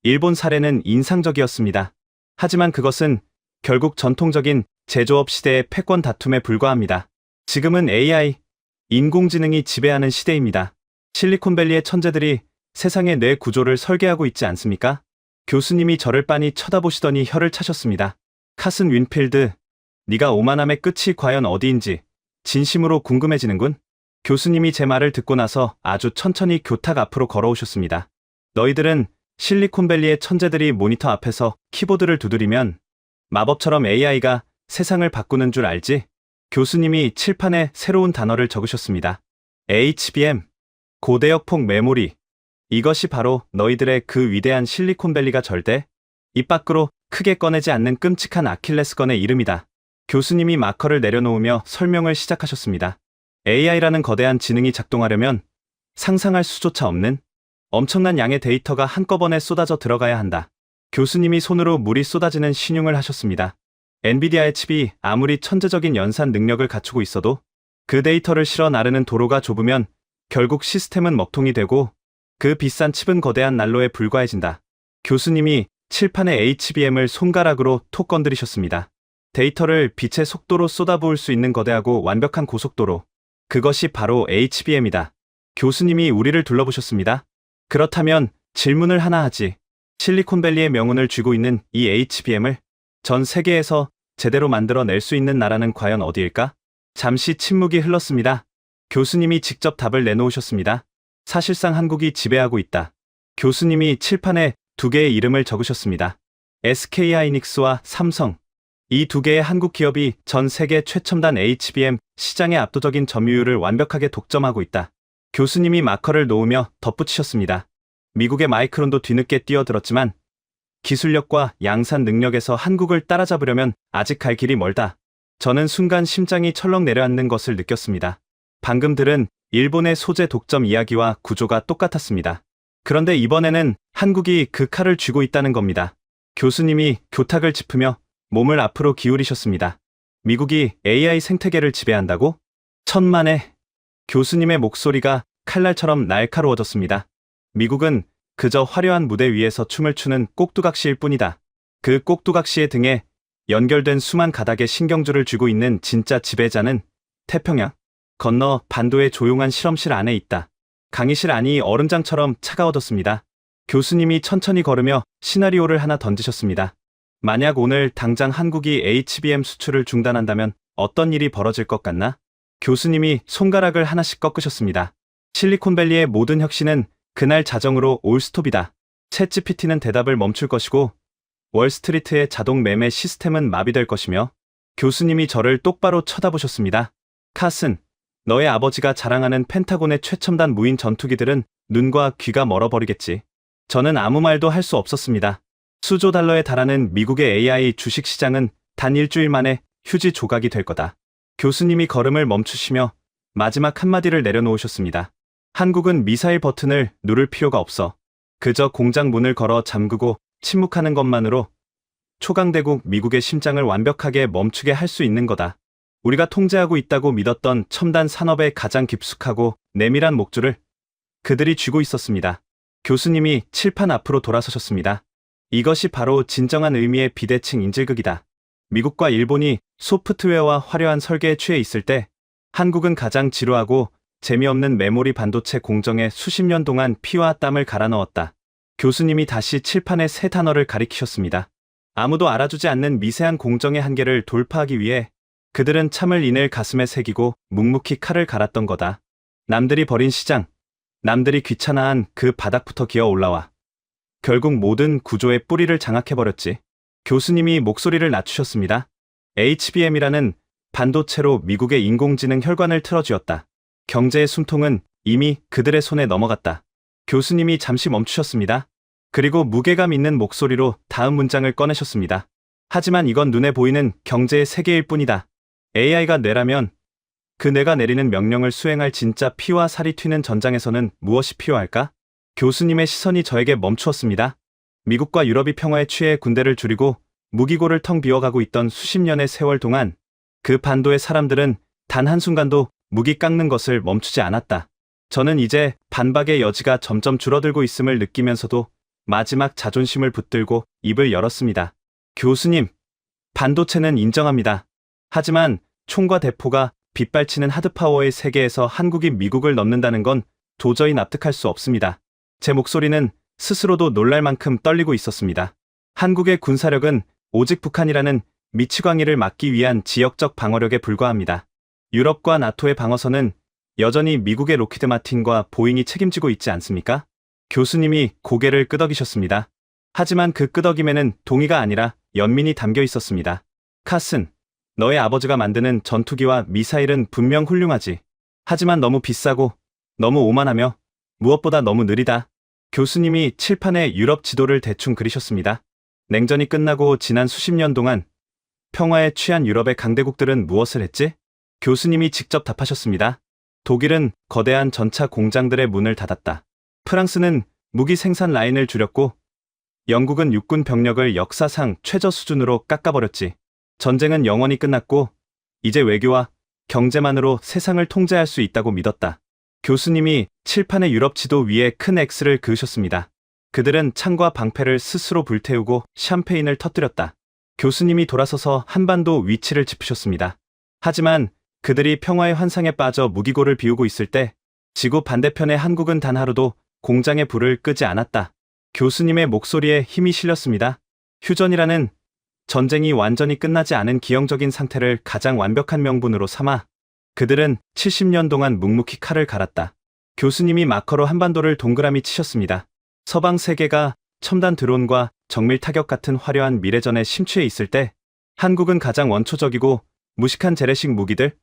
Speaker 2: 일본 사례는 인상적이었습니다. 하지만 그것은 결국 전통적인 제조업 시대의 패권 다툼에 불과합니다. 지금은 AI, 인공지능이 지배하는 시대입니다. 실리콘밸리의 천재들이 세상의 뇌 구조를 설계하고 있지 않습니까? 교수님이 저를 빤히 쳐다보시더니 혀를 차셨습니다. 카슨 윈필드, 네가 오만함의 끝이 과연 어디인지 진심으로 궁금해지는군. 교수님이 제 말을 듣고 나서 아주 천천히 교탁 앞으로 걸어오셨습니다. 너희들은 실리콘밸리의 천재들이 모니터 앞에서 키보드를 두드리면 마법처럼 AI가 세상을 바꾸는 줄 알지? 교수님이 칠판에 새로운 단어를 적으셨습니다. HBM, 고대역 폭 메모리. 이것이 바로 너희들의 그 위대한 실리콘밸리가 절대 입 밖으로 크게 꺼내지 않는 끔찍한 아킬레스건의 이름이다. 교수님이 마커를 내려놓으며 설명을 시작하셨습니다. AI라는 거대한 지능이 작동하려면 상상할 수조차 없는 엄청난 양의 데이터가 한꺼번에 쏟아져 들어가야 한다. 교수님이 손으로 물이 쏟아지는 신용을 하셨습니다. 엔비디아의 칩이 아무리 천재적인 연산 능력을 갖추고 있어도 그 데이터를 실어 나르는 도로가 좁으면 결국 시스템은 먹통이 되고 그 비싼 칩은 거대한 난로에 불과해진다. 교수님이 칠판의 HBM을 손가락으로 톡 건드리셨습니다. 데이터를 빛의 속도로 쏟아부을 수 있는 거대하고 완벽한 고속도로. 그것이 바로 HBM이다. 교수님이 우리를 둘러보셨습니다. 그렇다면 질문을 하나 하지. 실리콘밸리의 명운을 쥐고 있는 이 HBM을 전 세계에서 제대로 만들어낼 수 있는 나라는 과연 어디일까? 잠시 침묵이 흘렀습니다. 교수님이 직접 답을 내놓으셨습니다. 사실상 한국이 지배하고 있다. 교수님이 칠판에 2개의 이름을 적으셨습니다. SK하이닉스와 삼성. 이 2개의 한국 기업이 전 세계 최첨단 HBM 시장의 압도적인 점유율을 완벽하게 독점하고 있다. 교수님이 마커를 놓으며 덧붙이셨습니다. 미국의 마이크론도 뒤늦게 뛰어들었지만 기술력과 양산 능력에서 한국을 따라잡으려면 아직 갈 길이 멀다. 저는 순간 심장이 철렁 내려앉는 것을 느꼈습니다. 방금 들은 일본의 소재 독점 이야기와 구조가 똑같았습니다. 그런데 이번에는 한국이 그 칼을 쥐고 있다는 겁니다. 교수님이 교탁을 짚으며 몸을 앞으로 기울이셨습니다. 미국이 AI 생태계를 지배한다고? 천만에. 교수님의 목소리가 칼날처럼 날카로워졌습니다. 미국은 그저 화려한 무대 위에서 춤을 추는 꼭두각시일 뿐이다. 그 꼭두각시의 등에 연결된 수만 가닥의 신경줄을 쥐고 있는 진짜 지배자는 태평양 건너 반도의 조용한 실험실 안에 있다. 강의실 안이 얼음장처럼 차가워졌습니다. 교수님이 천천히 걸으며 시나리오를 하나 던지셨습니다. 만약 오늘 당장 한국이 HBM 수출을 중단한다면 어떤 일이 벌어질 것 같나? 교수님이 손가락을 하나씩 꺾으셨습니다. 실리콘밸리의 모든 혁신은 그날 자정으로 올 스톱이다. 챗GPT는 대답을 멈출 것이고 월스트리트의 자동 매매 시스템은 마비될 것이며. 교수님이 저를 똑바로 쳐다보셨습니다. 카슨, 너의 아버지가 자랑하는 펜타곤의 최첨단 무인 전투기들은 눈과 귀가 멀어버리겠지. 저는 아무 말도 할 수 없었습니다. 수조 달러에 달하는 미국의 AI 주식시장은 단 일주일 만에 휴지 조각이 될 거다. 교수님이 걸음을 멈추시며 마지막 한마디를 내려놓으셨습니다. 한국은 미사일 버튼을 누를 필요가 없어. 그저 공장 문을 걸어 잠그고 침묵하는 것만으로 초강대국 미국의 심장을 완벽하게 멈추게 할 수 있는 거다. 우리가 통제하고 있다고 믿었던 첨단 산업의 가장 깊숙하고 내밀한 목줄을 그들이 쥐고 있었습니다. 교수님이 칠판 앞으로 돌아서셨습니다. 이것이 바로 진정한 의미의 비대칭 인질극이다. 미국과 일본이 소프트웨어와 화려한 설계에 취해 있을 때 한국은 가장 지루하고 재미없는 메모리 반도체 공정에 수십 년 동안 피와 땀을 갈아 넣었다. 교수님이 다시 칠판에 세 단어를 가리키셨습니다. 아무도 알아주지 않는 미세한 공정의 한계를 돌파하기 위해 그들은 참을 인을 가슴에 새기고 묵묵히 칼을 갈았던 거다. 남들이 버린 시장, 남들이 귀찮아한 그 바닥부터 기어 올라와 결국 모든 구조의 뿌리를 장악해버렸지. 교수님이 목소리를 낮추셨습니다. HBM이라는 반도체로 미국의 인공지능 혈관을 틀어쥐었다. 경제의 숨통은 이미 그들의 손에 넘어갔다. 교수님이 잠시 멈추셨습니다. 그리고 무게감 있는 목소리로 다음 문장을 꺼내셨습니다. 하지만 이건 눈에 보이는 경제의 세계일 뿐이다. AI가 뇌라면 그 뇌가 내리는 명령을 수행할 진짜 피와 살이 튀는 전장에서는 무엇이 필요할까? 교수님의 시선이 저에게 멈추었습니다. 미국과 유럽이 평화에 취해 군대를 줄이고 무기고를 텅 비워가고 있던 수십 년의 세월 동안 그 반도의 사람들은 단 한순간도 무기 깎는 것을 멈추지 않았다. 저는 이제 반박의 여지가 점점 줄어들고 있음을 느끼면서도 마지막 자존심을 붙들고 입을 열었습니다. 교수님, 반도체는 인정합니다. 하지만 총과 대포가 빗발치는 하드파워의 세계에서 한국이 미국을 넘는다는 건 도저히 납득할 수 없습니다. 제 목소리는 스스로도 놀랄 만큼 떨리고 있었습니다. 한국의 군사력은 오직 북한이라는 미치광이를 막기 위한 지역적 방어력에 불과합니다. 유럽과 나토의 방어선은 여전히 미국의 로키드 마틴과 보잉이 책임지고 있지 않습니까? 교수님이 고개를 끄덕이셨습니다. 하지만 그 끄덕임에는 동의가 아니라 연민이 담겨 있었습니다. 카슨, 너의 아버지가 만드는 전투기와 미사일은 분명 훌륭하지. 하지만 너무 비싸고 너무 오만하며 무엇보다 너무 느리다. 교수님이 칠판에 유럽 지도를 대충 그리셨습니다. 냉전이 끝나고 지난 수십 년 동안 평화에 취한 유럽의 강대국들은 무엇을 했지? 교수님이 직접 답하셨습니다. 독일은 거대한 전차 공장들의 문을 닫았다. 프랑스는 무기 생산 라인을 줄였고 영국은 육군 병력을 역사상 최저 수준으로 깎아버렸지. 전쟁은 영원히 끝났고 이제 외교와 경제만으로 세상을 통제할 수 있다고 믿었다. 교수님이 칠판의 유럽 지도 위에 큰 X를 그으셨습니다. 그들은 창과 방패를 스스로 불태우고 샴페인을 터뜨렸다. 교수님이 돌아서서 한반도 위치를 짚으셨습니다. 하지만 그들이 평화의 환상에 빠져 무기고를 비우고 있을 때 지구 반대편의 한국은 단 하루도 공장의 불을 끄지 않았다. 교수님의 목소리에 힘이 실렸습니다. 휴전이라는 전쟁이 완전히 끝나지 않은 기형적인 상태를 가장 완벽한 명분으로 삼아 그들은 70년 동안 묵묵히 칼을 갈았다. 교수님이 마커로 한반도를 동그라미 치셨습니다. 서방 세계가 첨단 드론과 정밀 타격 같은 화려한 미래전에 심취해 있을 때 한국은 가장 원초적이고 무식한 재래식 무기들,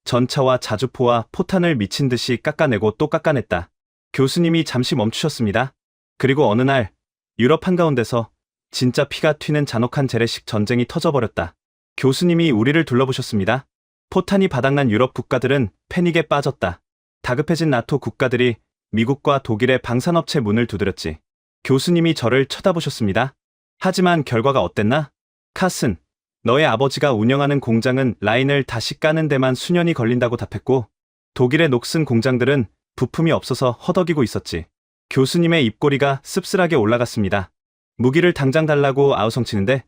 Speaker 2: 전차와 자주포와 포탄을 미친 듯이 깎아내고 또 깎아냈다. 교수님이 잠시 멈추셨습니다. 그리고 어느 날 유럽 한가운데서 진짜 피가 튀는 잔혹한 재래식 전쟁이 터져버렸다. 교수님이 우리를 둘러보셨습니다. 포탄이 바닥난 유럽 국가들은 패닉에 빠졌다. 다급해진 나토 국가들이 미국과 독일의 방산업체 문을 두드렸지. 교수님이 저를 쳐다보셨습니다. 하지만 결과가 어땠나? 카슨, 너의 아버지가 운영하는 공장은 라인을 다시 까는 데만 수년이 걸린다고 답했고, 독일의 녹슨 공장들은 부품이 없어서 허덕이고 있었지. 교수님의 입꼬리가 씁쓸하게 올라갔습니다. 무기를 당장 달라고 아우성치는데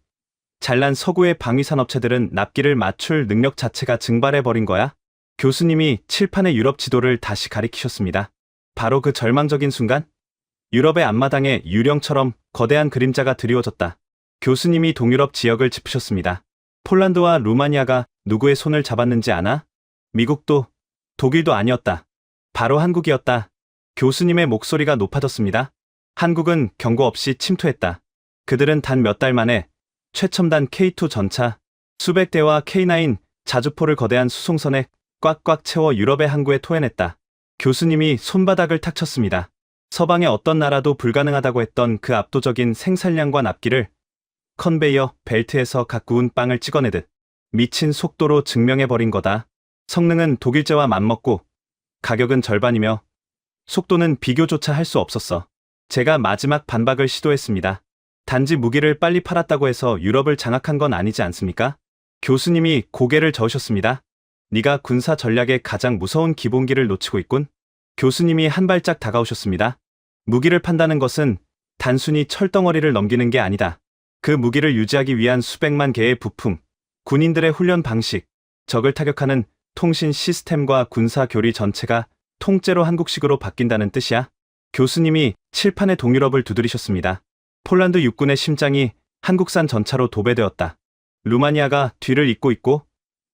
Speaker 2: 잘난 서구의 방위산업체들은 납기를 맞출 능력 자체가 증발해버린 거야? 교수님이 칠판의 유럽 지도를 다시 가리키셨습니다. 바로 그 절망적인 순간 유럽의 앞마당에 유령처럼 거대한 그림자가 드리워졌다. 교수님이 동유럽 지역을 짚으셨습니다. 폴란드와 루마니아가 누구의 손을 잡았는지 아나? 미국도 독일도 아니었다. 바로 한국이었다. 교수님의 목소리가 높아졌습니다. 한국은 경고 없이 침투했다. 그들은 단 몇 달 만에 최첨단 K2 전차, 수백 대와 K9 자주포를 거대한 수송선에 꽉꽉 채워 유럽의 항구에 토해냈다. 교수님이 손바닥을 탁 쳤습니다. 서방의 어떤 나라도 불가능하다고 했던 그 압도적인 생산량과 납기를 컨베이어 벨트에서 각 구운 빵을 찍어내듯 미친 속도로 증명해버린 거다. 성능은 독일제와 맞먹고 가격은 절반이며 속도는 비교조차 할 수 없었어. 제가 마지막 반박을 시도했습니다. 단지 무기를 빨리 팔았다고 해서 유럽을 장악한 건 아니지 않습니까? 교수님이 고개를 저으셨습니다. 네가 군사 전략의 가장 무서운 기본기를 놓치고 있군. 교수님이 한 발짝 다가오셨습니다. 무기를 판다는 것은 단순히 철덩어리를 넘기는 게 아니다. 그 무기를 유지하기 위한 수백만 개의 부품, 군인들의 훈련 방식, 적을 타격하는 통신 시스템과 군사 교리 전체가 통째로 한국식으로 바뀐다는 뜻이야. 교수님이 칠판의 동유럽을 두드리셨습니다. 폴란드 육군의 심장이 한국산 전차로 도배되었다. 루마니아가 뒤를 잇고 있고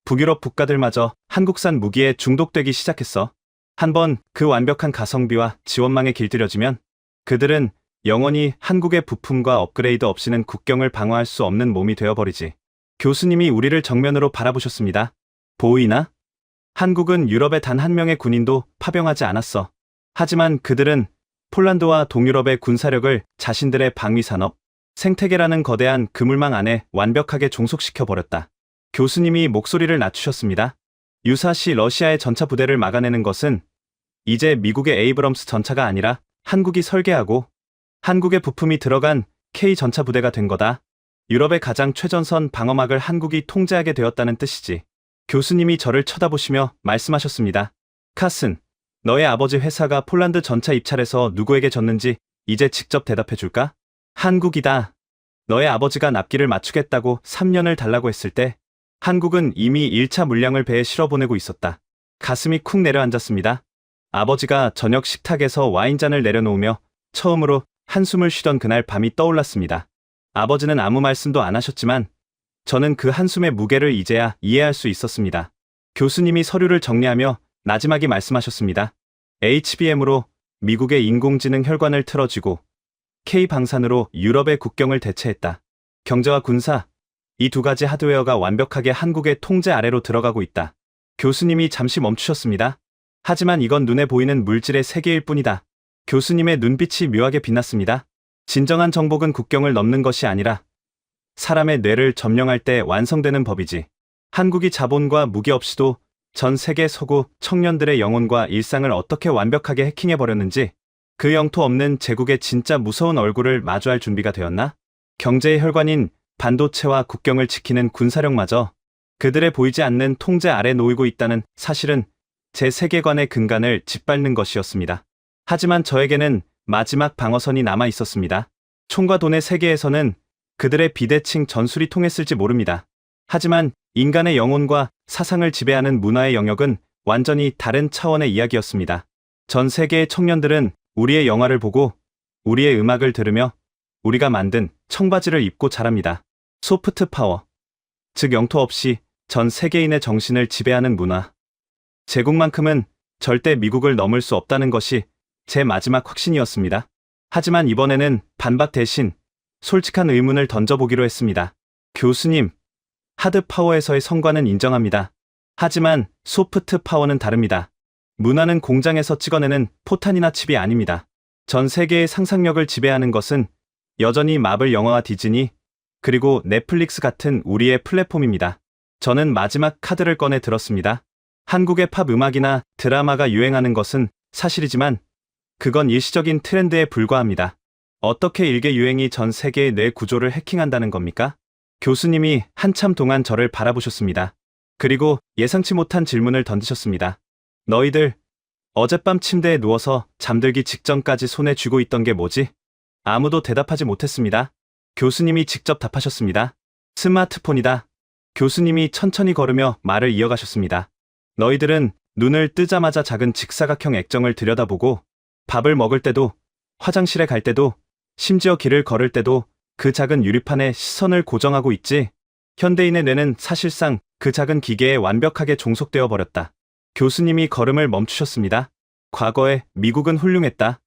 Speaker 2: 북유럽 국가들마저 한국산 무기에 중독되기 시작했어. 한번 그 완벽한 가성비와 지원망에 길들여지면 그들은 영원히 한국의 부품과 업그레이드 없이는 국경을 방어할 수 없는 몸이 되어버리지. 교수님이 우리를 정면으로 바라보셨습니다. 보이나? 한국은 유럽의 단 한 명의 군인도 파병하지 않았어. 하지만 그들은 폴란드와 동유럽의 군사력을 자신들의 방위산업, 생태계라는 거대한 그물망 안에 완벽하게 종속시켜버렸다. 교수님이 목소리를 낮추셨습니다. 유사시 러시아의 전차 부대를 막아내는 것은 이제 미국의 에이브럼스 전차가 아니라 한국이 설계하고 한국의 부품이 들어간 K 전차 부대가 된 거다. 유럽의 가장 최전선 방어막을 한국이 통제하게 되었다는 뜻이지. 교수님이 저를 쳐다보시며 말씀하셨습니다. 카슨, 너의 아버지 회사가 폴란드 전차 입찰에서 누구에게 졌는지 이제 직접 대답해 줄까? 한국이다. 너의 아버지가 납기를 맞추겠다고 3년을 달라고 했을 때 한국은 이미 1차 물량을 배에 실어보내고 있었다. 가슴이 쿵 내려앉았습니다. 아버지가 저녁 식탁에서 와인잔을 내려놓으며 처음으로 한숨을 쉬던 그날 밤이 떠올랐습니다. 아버지는 아무 말씀도 안 하셨지만 저는 그 한숨의 무게를 이제야 이해할 수 있었습니다. 교수님이 서류를 정리하며 나지막이 말씀하셨습니다. HBM으로 미국의 인공지능 혈관을 틀어쥐고 K방산으로 유럽의 국경을 대체했다. 경제와 군사, 이 두 가지 하드웨어가 완벽하게 한국의 통제 아래로 들어가고 있다. 교수님이 잠시 멈추셨습니다. 하지만 이건 눈에 보이는 물질의 세계일 뿐이다. 교수님의 눈빛이 묘하게 빛났습니다. 진정한 정복은 국경을 넘는 것이 아니라 사람의 뇌를 점령할 때 완성되는 법이지. 한국이 자본과 무기 없이도 전 세계 서구 청년들의 영혼과 일상을 어떻게 완벽하게 해킹해버렸는지, 그 영토 없는 제국의 진짜 무서운 얼굴을 마주할 준비가 되었나? 경제의 혈관인 반도체와 국경을 지키는 군사력마저 그들의 보이지 않는 통제 아래 놓이고 있다는 사실은 제 세계관의 근간을 짓밟는 것이었습니다. 하지만 저에게는 마지막 방어선이 남아 있었습니다. 총과 돈의 세계에서는 그들의 비대칭 전술이 통했을지 모릅니다. 하지만 인간의 영혼과 사상을 지배하는 문화의 영역은 완전히 다른 차원의 이야기였습니다. 전 세계의 청년들은 우리의 영화를 보고 우리의 음악을 들으며 우리가 만든 청바지를 입고 자랍니다. 소프트 파워, 즉 영토 없이 전 세계인의 정신을 지배하는 문화. 제국만큼은 절대 미국을 넘을 수 없다는 것이 제 마지막 확신이었습니다. 하지만 이번에는 반박 대신 솔직한 의문을 던져보기로 했습니다. 교수님, 하드 파워에서의 성과는 인정합니다. 하지만 소프트 파워는 다릅니다. 문화는 공장에서 찍어내는 포탄이나 칩이 아닙니다. 전 세계의 상상력을 지배하는 것은 여전히 마블 영화와 디즈니, 그리고 넷플릭스 같은 우리의 플랫폼입니다. 저는 마지막 카드를 꺼내 들었습니다. 한국의 팝 음악이나 드라마가 유행하는 것은 사실이지만 그건 일시적인 트렌드에 불과합니다. 어떻게 일개 유행이 전 세계의 뇌 구조를 해킹한다는 겁니까? 교수님이 한참 동안 저를 바라보셨습니다. 그리고 예상치 못한 질문을 던지셨습니다. 너희들 어젯밤 침대에 누워서 잠들기 직전까지 손에 쥐고 있던 게 뭐지? 아무도 대답하지 못했습니다. 교수님이 직접 답하셨습니다. 스마트폰이다. 교수님이 천천히 걸으며 말을 이어가셨습니다. 너희들은 눈을 뜨자마자 작은 직사각형 액정을 들여다보고 밥을 먹을 때도, 화장실에 갈 때도, 심지어 길을 걸을 때도 그 작은 유리판에 시선을 고정하고 있지. 현대인의 뇌는 사실상 그 작은 기계에 완벽하게 종속되어 버렸다. 교수님이 걸음을 멈추셨습니다. 과거에 미국은 훌륭했다.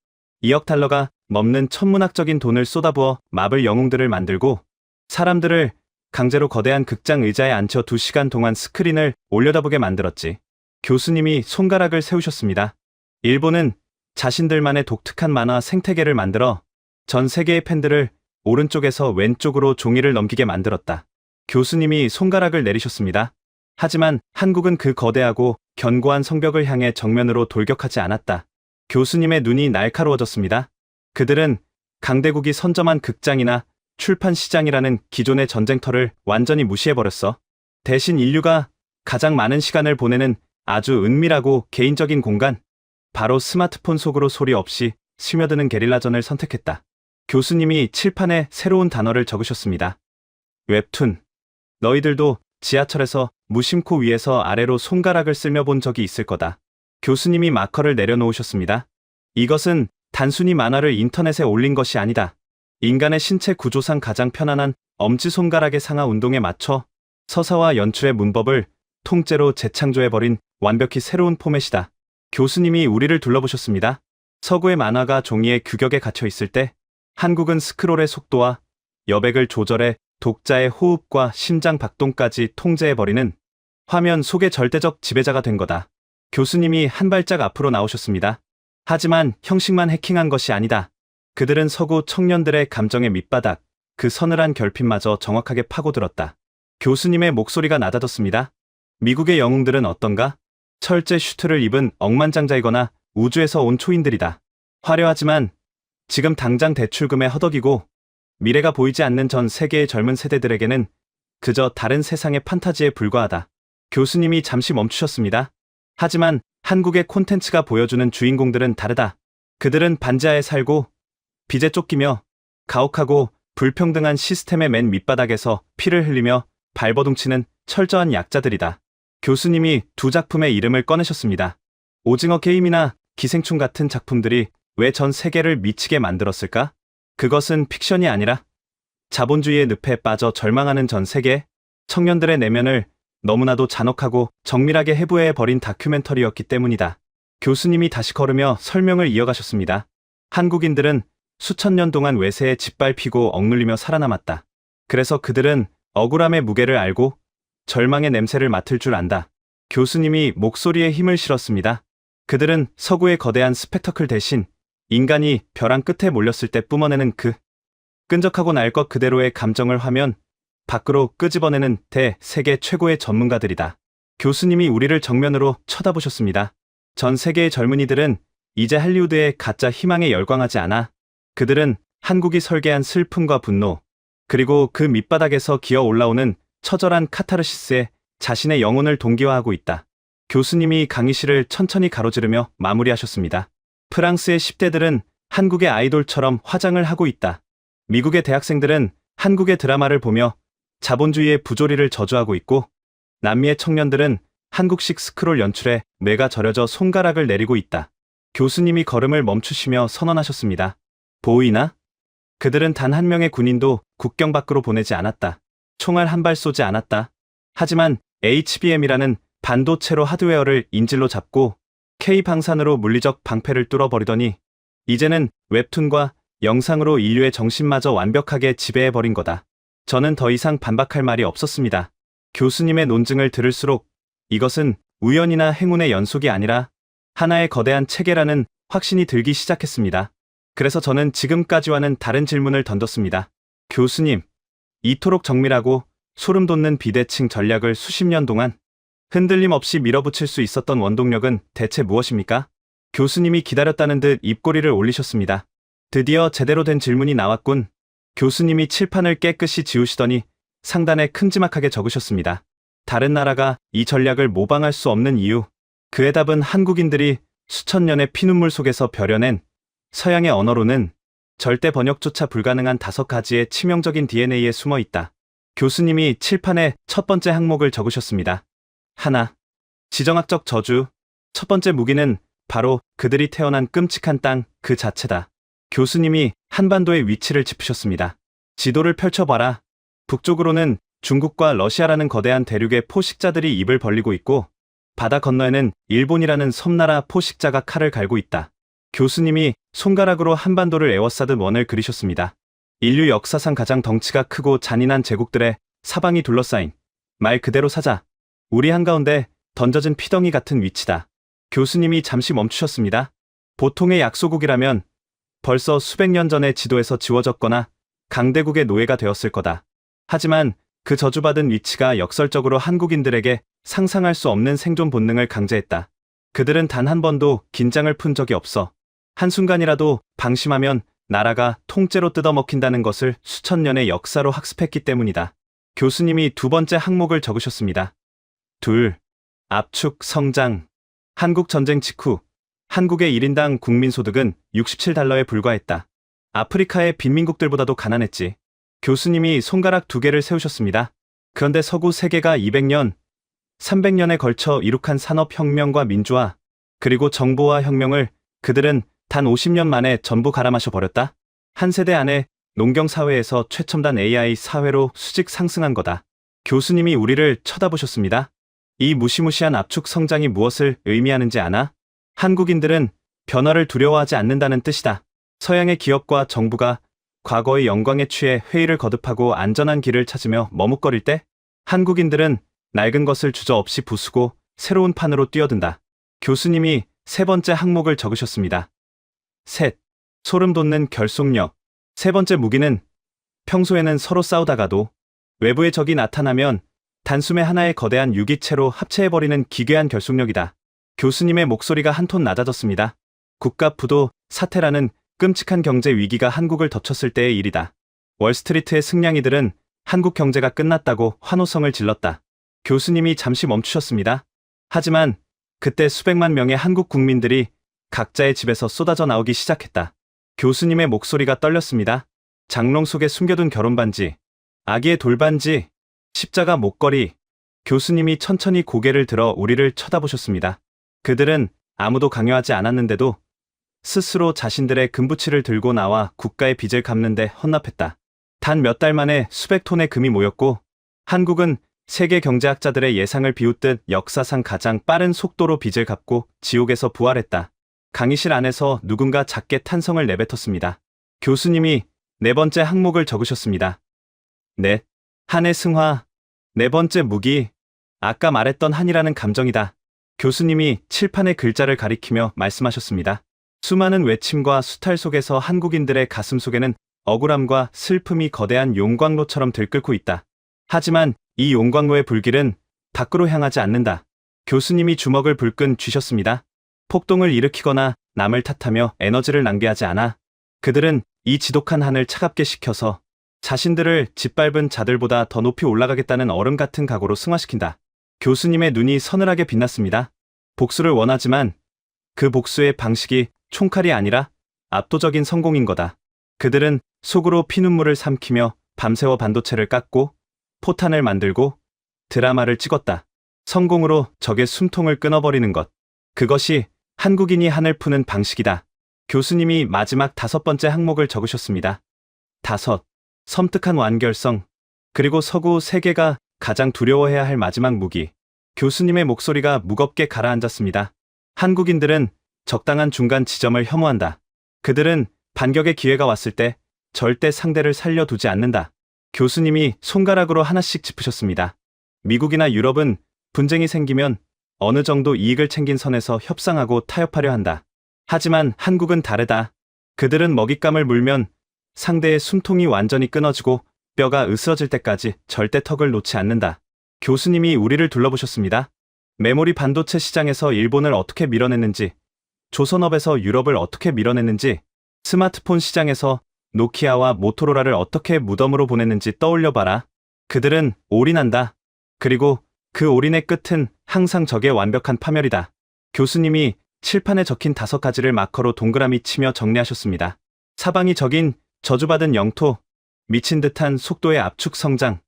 Speaker 2: 2억 달러가 넘는 천문학적인 돈을 쏟아부어 마블 영웅들을 만들고 사람들을 강제로 거대한 극장 의자에 앉혀 2시간 동안 스크린을 올려다보게 만들었지. 교수님이 손가락을 세우셨습니다. 일본은 자신들만의 독특한 만화 생태계를 만들어 전 세계의 팬들을 오른쪽에서 왼쪽으로 종이를 넘기게 만들었다. 교수님이 손가락을 내리셨습니다. 하지만 한국은 그 거대하고 견고한 성벽을 향해 정면으로 돌격하지 않았다. 교수님의 눈이 날카로워졌습니다. 그들은 강대국이 선점한 극장이나 출판 시장이라는 기존의 전쟁터를 완전히 무시해버렸어. 대신 인류가 가장 많은 시간을 보내는 아주 은밀하고 개인적인 공간, 바로 스마트폰 속으로 소리 없이 스며드는 게릴라전을 선택했다. 교수님이 칠판에 새로운 단어를 적으셨습니다. 웹툰. 너희들도 지하철에서 무심코 위에서 아래로 손가락을 쓸며 본 적이 있을 거다. 교수님이 마커를 내려놓으셨습니다. 이것은 단순히 만화를 인터넷에 올린 것이 아니다. 인간의 신체 구조상 가장 편안한 엄지손가락의 상하 운동에 맞춰 서사와 연출의 문법을 통째로 재창조해버린 완벽히 새로운 포맷이다. 교수님이 우리를 둘러보셨습니다. 서구의 만화가 종이의 규격에 갇혀 있을 때 한국은 스크롤의 속도와 여백을 조절해 독자의 호흡과 심장 박동까지 통제해버리는 화면 속의 절대적 지배자가 된 거다. 교수님이 한 발짝 앞으로 나오셨습니다. 하지만 형식만 해킹한 것이 아니다. 그들은 서구 청년들의 감정의 밑바닥, 그 서늘한 결핍마저 정확하게 파고들었다. 교수님의 목소리가 낮아졌습니다. 미국의 영웅들은 어떤가? 철제 슈트를 입은 억만장자이거나 우주에서 온 초인들이다. 화려하지만 지금 당장 대출금에 허덕이고 미래가 보이지 않는 전 세계의 젊은 세대들에게는 그저 다른 세상의 판타지에 불과하다. 교수님이 잠시 멈추셨습니다. 하지만 한국의 콘텐츠가 보여주는 주인공들은 다르다. 그들은 반지하에 살고 빚에 쫓기며 가혹하고 불평등한 시스템의 맨 밑바닥에서 피를 흘리며 발버둥치는 철저한 약자들이다. 교수님이 두 작품의 이름을 꺼내셨습니다. 오징어 게임이나 기생충 같은 작품들이 왜 전 세계를 미치게 만들었을까? 그것은 픽션이 아니라 자본주의의 늪에 빠져 절망하는 전 세계 청년들의 내면을 너무나도 잔혹하고 정밀하게 해부해버린 다큐멘터리였기 때문이다. 교수님이 다시 걸으며 설명을 이어가셨습니다. 한국인들은 수천 년 동안 외세에 짓밟히고 억눌리며 살아남았다. 그래서 그들은 억울함의 무게를 알고 절망의 냄새를 맡을 줄 안다. 교수님이 목소리에 힘을 실었습니다. 그들은 서구의 거대한 스펙터클 대신 인간이 벼랑 끝에 몰렸을 때 뿜어내는 그 끈적하고 날 것 그대로의 감정을 화면 밖으로 끄집어내는 세계 최고의 전문가들이다. 교수님이 우리를 정면으로 쳐다보셨습니다. 전 세계의 젊은이들은 이제 할리우드의 가짜 희망에 열광하지 않아. 그들은 한국이 설계한 슬픔과 분노, 그리고 그 밑바닥에서 기어 올라오는 처절한 카타르시스에 자신의 영혼을 동기화하고 있다. 교수님이 강의실을 천천히 가로지르며 마무리하셨습니다. 프랑스의 10대들은 한국의 아이돌처럼 화장을 하고 있다. 미국의 대학생들은 한국의 드라마를 보며 자본주의의 부조리를 저주하고 있고, 남미의 청년들은 한국식 스크롤 연출에 뇌가 저려져 손가락을 내리고 있다. 교수님이 걸음을 멈추시며 선언하셨습니다. 보이나? 그들은 단 한 명의 군인도 국경 밖으로 보내지 않았다. 총알 한 발 쏘지 않았다. 하지만 HBM이라는 반도체로 하드웨어를 인질로 잡고 K방산으로 물리적 방패를 뚫어버리더니 이제는 웹툰과 영상으로 인류의 정신마저 완벽하게 지배해버린 거다. 저는 더 이상 반박할 말이 없었습니다. 교수님의 논증을 들을수록 이것은 우연이나 행운의 연속이 아니라 하나의 거대한 체계라는 확신이 들기 시작했습니다. 그래서 저는 지금까지와는 다른 질문을 던졌습니다. 교수님, 이토록 정밀하고 소름 돋는 비대칭 전략을 수십 년 동안 흔들림 없이 밀어붙일 수 있었던 원동력은 대체 무엇입니까? 교수님이 기다렸다는 듯 입꼬리를 올리셨습니다. 드디어 제대로 된 질문이 나왔군. 교수님이 칠판을 깨끗이 지우시더니 상단에 큼지막하게 적으셨습니다. 다른 나라가 이 전략을 모방할 수 없는 이유. 그의 답은 한국인들이 수천 년의 피눈물 속에서 벼려낸 서양의 언어로는 절대 번역조차 불가능한 5가지의 치명적인 DNA에 숨어 있다. 교수님이 칠판에 첫 번째 항목을 적으셨습니다. 하나, 지정학적 저주. 첫 번째 무기는 바로 그들이 태어난 끔찍한 땅 그 자체다. 교수님이 한반도의 위치를 짚으셨습니다. 지도를 펼쳐봐라. 북쪽으로는 중국과 러시아라는 거대한 대륙의 포식자들이 입을 벌리고 있고 바다 건너에는 일본이라는 섬나라 포식자가 칼을 갈고 있다. 교수님이 손가락으로 한반도를 에워싸듯 원을 그리셨습니다. 인류 역사상 가장 덩치가 크고 잔인한 제국들의 사방이 둘러싸인 말 그대로 사자. 우리 한가운데 던져진 피덩이 같은 위치다. 교수님이 잠시 멈추셨습니다. 보통의 약소국이라면 벌써 수백 년 전에 지도에서 지워졌거나 강대국의 노예가 되었을 거다. 하지만 그 저주받은 위치가 역설적으로 한국인들에게 상상할 수 없는 생존 본능을 강제했다. 그들은 단 한 번도 긴장을 푼 적이 없어. 한순간이라도 방심하면 나라가 통째로 뜯어먹힌다는 것을 수천 년의 역사로 학습했기 때문이다. 교수님이 두 번째 항목을 적으셨습니다. 둘, 압축 성장. 한국 전쟁 직후 한국의 1인당 국민소득은 $67에 불과했다. 아프리카의 빈민국들보다도 가난했지. 교수님이 손가락 2개를 세우셨습니다. 그런데 서구 세계가 200년, 300년에 걸쳐 이룩한 산업혁명과 민주화, 그리고 정보화 혁명을 그들은 단 50년 만에 전부 갈아마셔 버렸다. 한 세대 안에 농경사회에서 최첨단 AI 사회로 수직 상승한 거다. 교수님이 우리를 쳐다보셨습니다. 이 무시무시한 압축 성장이 무엇을 의미하는지 아나? 한국인들은 변화를 두려워하지 않는다는 뜻이다. 서양의 기업과 정부가 과거의 영광에 취해 회의를 거듭하고 안전한 길을 찾으며 머뭇거릴 때 한국인들은 낡은 것을 주저없이 부수고 새로운 판으로 뛰어든다. 교수님이 세 번째 항목을 적으셨습니다. 셋, 소름 돋는 결속력. 세 번째 무기는 평소에는 서로 싸우다가도 외부의 적이 나타나면 단숨에 하나의 거대한 유기체로 합체해버리는 기괴한 결속력이다. 교수님의 목소리가 한 톤 낮아졌습니다. 국가 부도 사태라는 끔찍한 경제 위기가 한국을 덮쳤을 때의 일이다. 월스트리트의 승냥이들은 한국 경제가 끝났다고 환호성을 질렀다. 교수님이 잠시 멈추셨습니다. 하지만 그때 수백만 명의 한국 국민들이 각자의 집에서 쏟아져 나오기 시작했다. 교수님의 목소리가 떨렸습니다. 장롱 속에 숨겨둔 결혼반지, 아기의 돌반지, 십자가 목걸이. 교수님이 천천히 고개를 들어 우리를 쳐다보셨습니다. 그들은 아무도 강요하지 않았는데도 스스로 자신들의 금부치를 들고 나와 국가의 빚을 갚는 데 헌납했다. 단 몇 달 만에 수백 톤의 금이 모였고 한국은 세계 경제학자들의 예상을 비웃듯 역사상 가장 빠른 속도로 빚을 갚고 지옥에서 부활했다. 강의실 안에서 누군가 작게 탄성을 내뱉었습니다. 교수님이 네 번째 항목을 적으셨습니다. 넷, 한의 승화. 네 번째 무기. 아까 말했던 한이라는 감정이다. 교수님이 칠판의 글자를 가리키며 말씀하셨습니다. 수많은 외침과 수탈 속에서 한국인들의 가슴 속에는 억울함과 슬픔이 거대한 용광로처럼 들끓고 있다. 하지만 이 용광로의 불길은 밖으로 향하지 않는다. 교수님이 주먹을 불끈 쥐셨습니다. 폭동을 일으키거나 남을 탓하며 에너지를 낭비하지 않아. 그들은 이 지독한 한을 차갑게 식혀서 자신들을 짓밟은 자들보다 더 높이 올라가겠다는 얼음 같은 각오로 승화시킨다. 교수님의 눈이 서늘하게 빛났습니다. 복수를 원하지만 그 복수의 방식이 총칼이 아니라 압도적인 성공인 거다. 그들은 속으로 피눈물을 삼키며 밤새워 반도체를 깎고 포탄을 만들고 드라마를 찍었다. 성공으로 적의 숨통을 끊어버리는 것. 그것이 한국인이 한을 푸는 방식이다. 교수님이 마지막 5번째 항목을 적으셨습니다. 5. 섬뜩한 완결성. 그리고 서구 세계가 가장 두려워해야 할 마지막 무기. 교수님의 목소리가 무겁게 가라앉았습니다. 한국인들은 적당한 중간 지점을 혐오한다. 그들은 반격의 기회가 왔을 때 절대 상대를 살려두지 않는다. 교수님이 손가락으로 하나씩 짚으셨습니다. 미국이나 유럽은 분쟁이 생기면 어느 정도 이익을 챙긴 선에서 협상하고 타협하려 한다. 하지만 한국은 다르다. 그들은 먹잇감을 물면 상대의 숨통이 완전히 끊어지고 뼈가 으스러질 때까지 절대 턱을 놓지 않는다. 교수님이 우리를 둘러보셨습니다. 메모리 반도체 시장에서 일본을 어떻게 밀어냈는지, 조선업에서 유럽을 어떻게 밀어냈는지, 스마트폰 시장에서 노키아와 모토로라를 어떻게 무덤으로 보냈는지 떠올려봐라. 그들은 올인한다. 그리고 그 올인의 끝은 항상 적의 완벽한 파멸이다. 교수님이 칠판에 적힌 5가지를 마커로 동그라미 치며 정리하셨습니다. 사방이 적인 저주받은 영토, 미친 듯한 속도의 압축 성장,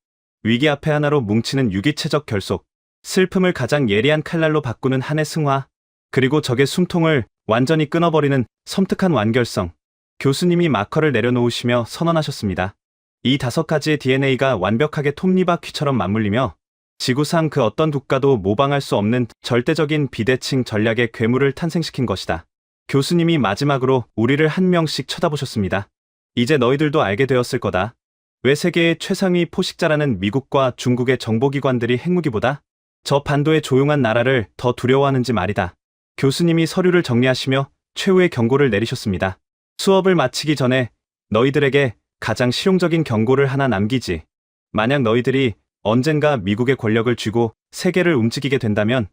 Speaker 2: 위기 앞에 하나로 뭉치는 유기체적 결속, 슬픔을 가장 예리한 칼날로 바꾸는 한의 승화, 그리고 적의 숨통을 완전히 끊어버리는 섬뜩한 완결성. 교수님이 마커를 내려놓으시며 선언하셨습니다. 이 5가지의 DNA가 완벽하게 톱니바퀴처럼 맞물리며 지구상 그 어떤 국가도 모방할 수 없는 절대적인 비대칭 전략의 괴물을 탄생시킨 것이다. 교수님이 마지막으로 우리를 한 명씩 쳐다보셨습니다. 이제 너희들도 알게 되었을 거다. 왜 세계의 최상위 포식자라는 미국과 중국의 정보기관들이 핵무기보다 저 반도의 조용한 나라를 더 두려워하는지 말이다. 교수님이 서류를 정리하시며 최후의 경고를 내리셨습니다. 수업을 마치기 전에 너희들에게 가장 실용적인 경고를 하나 남기지. 만약 너희들이 언젠가 미국의 권력을 쥐고 세계를 움직이게 된다면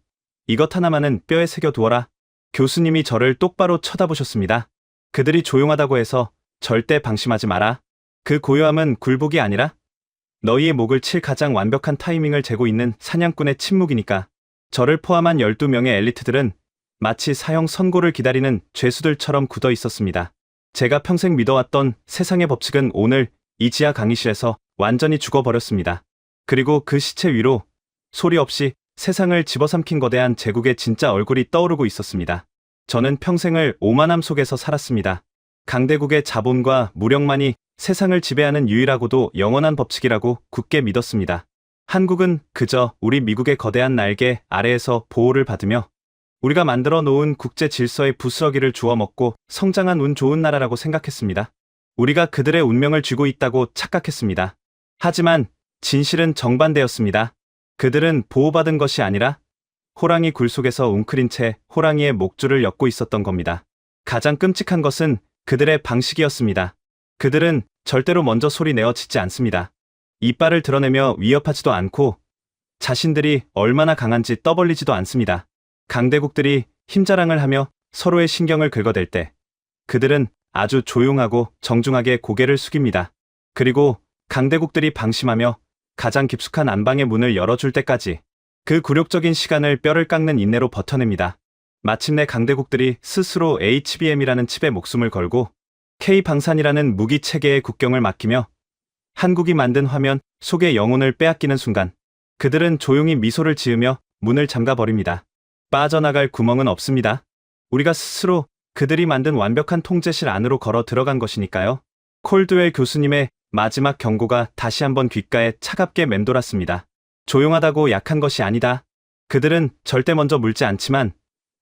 Speaker 2: 이것 하나만은 뼈에 새겨두어라. 교수님이 저를 똑바로 쳐다보셨습니다. 그들이 조용하다고 해서 절대 방심하지 마라. 그 고요함은 굴복이 아니라 너희의 목을 칠 가장 완벽한 타이밍을 재고 있는 사냥꾼의 침묵이니까. 저를 포함한 12명의 엘리트들은 마치 사형 선고를 기다리는 죄수들처럼 굳어 있었습니다. 제가 평생 믿어왔던 세상의 법칙은 오늘 이 지하 강의실에서 완전히 죽어버렸습니다. 그리고 그 시체 위로 소리 없이 세상을 집어삼킨 거대한 제국의 진짜 얼굴이 떠오르고 있었습니다. 저는 평생을 오만함 속에서 살았습니다. 강대국의 자본과 무력만이 세상을 지배하는 유일하고도 영원한 법칙이라고 굳게 믿었습니다. 한국은 그저 우리 미국의 거대한 날개 아래에서 보호를 받으며 우리가 만들어 놓은 국제 질서의 부스러기를 주워 먹고 성장한 운 좋은 나라라고 생각했습니다. 우리가 그들의 운명을 쥐고 있다고 착각했습니다. 하지만 진실은 정반대였습니다. 그들은 보호받은 것이 아니라 호랑이 굴 속에서 웅크린 채 호랑이의 목줄을 엮고 있었던 겁니다. 가장 끔찍한 것은 그들의 방식이었습니다. 그들은 절대로 먼저 소리 내어 짖지 않습니다. 이빨을 드러내며 위협하지도 않고 자신들이 얼마나 강한지 떠벌리지도 않습니다. 강대국들이 힘자랑을 하며 서로의 신경을 긁어댈 때 그들은 아주 조용하고 정중하게 고개를 숙입니다. 그리고 강대국들이 방심하며 가장 깊숙한 안방의 문을 열어줄 때까지 그 굴욕적인 시간을 뼈를 깎는 인내로 버텨냅니다. 마침내 강대국들이 스스로 HBM이라는 칩에 목숨을 걸고 K방산이라는 무기 체계의 국경을 맡기며 한국이 만든 화면 속의 영혼을 빼앗기는 순간 그들은 조용히 미소를 지으며 문을 잠가버립니다. 빠져나갈 구멍은 없습니다. 우리가 스스로 그들이 만든 완벽한 통제실 안으로 걸어 들어간 것이니까요. 콜드웰 교수님의 마지막 경고가 다시 한번 귓가에 차갑게 맴돌았습니다. 조용하다고 약한 것이 아니다. 그들은 절대 먼저 물지 않지만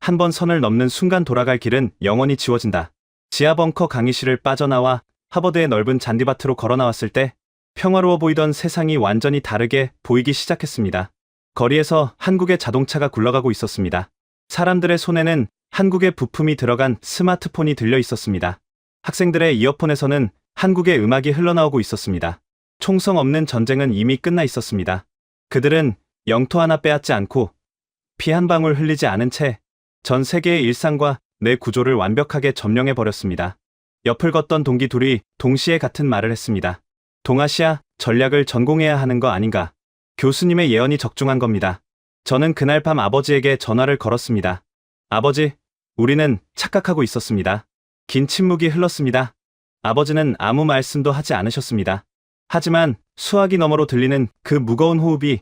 Speaker 2: 한 번 선을 넘는 순간 돌아갈 길은 영원히 지워진다. 지하 벙커 강의실을 빠져나와 하버드의 넓은 잔디밭으로 걸어 나왔을 때 평화로워 보이던 세상이 완전히 다르게 보이기 시작했습니다. 거리에서 한국의 자동차가 굴러가고 있었습니다. 사람들의 손에는 한국의 부품이 들어간 스마트폰이 들려 있었습니다. 학생들의 이어폰에서는 한국의 음악이 흘러나오고 있었습니다. 총성 없는 전쟁은 이미 끝나 있었습니다. 그들은 영토 하나 빼앗지 않고 피 한 방울 흘리지 않은 채 전 세계의 일상과 내 구조를 완벽하게 점령해버렸습니다. 옆을 걷던 동기 둘이 동시에 같은 말을 했습니다. 동아시아 전략을 전공해야 하는 거 아닌가. 교수님의 예언이 적중한 겁니다. 저는 그날 밤 아버지에게 전화를 걸었습니다. 아버지, 우리는 착각하고 있었습니다. 긴 침묵이 흘렀습니다. 아버지는 아무 말씀도 하지 않으셨습니다. 하지만 수화기 너머로 들리는 그 무거운 호흡이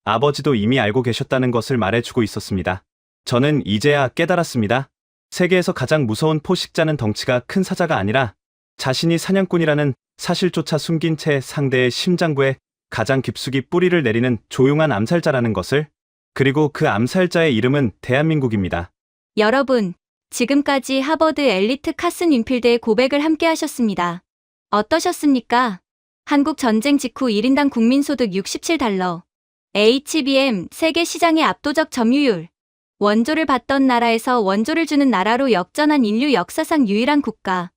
Speaker 2: 아버지도 이미 알고 계셨다는 것을 말해주고 있었습니다. 저는 이제야 깨달았습니다. 세계에서 가장 무서운 포식자는 덩치가 큰 사자가 아니라 자신이 사냥꾼이라는 사실조차 숨긴 채 상대의 심장부에 가장 깊숙이 뿌리를 내리는 조용한 암살자라는 것을, 그리고 그 암살자의 이름은 대한민국입니다.
Speaker 3: 여러분, 지금까지 하버드 엘리트 카슨 윈필드의 고백을 함께 하셨습니다. 어떠셨습니까? 한국 전쟁 직후 1인당 국민소득 67달러, HBM 세계 시장의 압도적 점유율, 원조를 받던 나라에서 원조를 주는 나라로 역전한 인류 역사상 유일한 국가.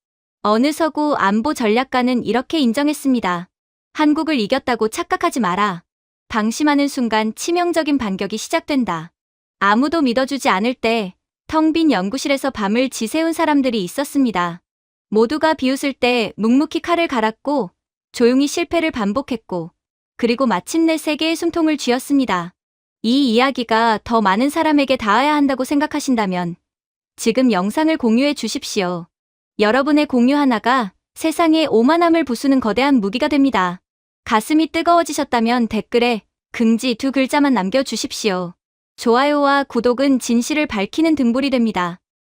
Speaker 3: 어느 서구 안보 전략가는 이렇게 인정했습니다. 한국을 이겼다고 착각하지 마라. 방심하는 순간 치명적인 반격이 시작된다. 아무도 믿어주지 않을 때 텅 빈 연구실에서 밤을 지새운 사람들이 있었습니다. 모두가 비웃을 때 묵묵히 칼을 갈았고 조용히 실패를 반복했고 그리고 마침내 세계의 숨통을 쥐었습니다. 이 이야기가 더 많은 사람에게 닿아야 한다고 생각하신다면 지금 영상을 공유해 주십시오. 여러분의 공유 하나가 세상에 오만함을 부수는 거대한 무기가 됩니다. 가슴이 뜨거워지셨다면 댓글에 긍지 2 글자만 남겨주십시오. 좋아요와 구독은 진실을 밝히는 등불이 됩니다.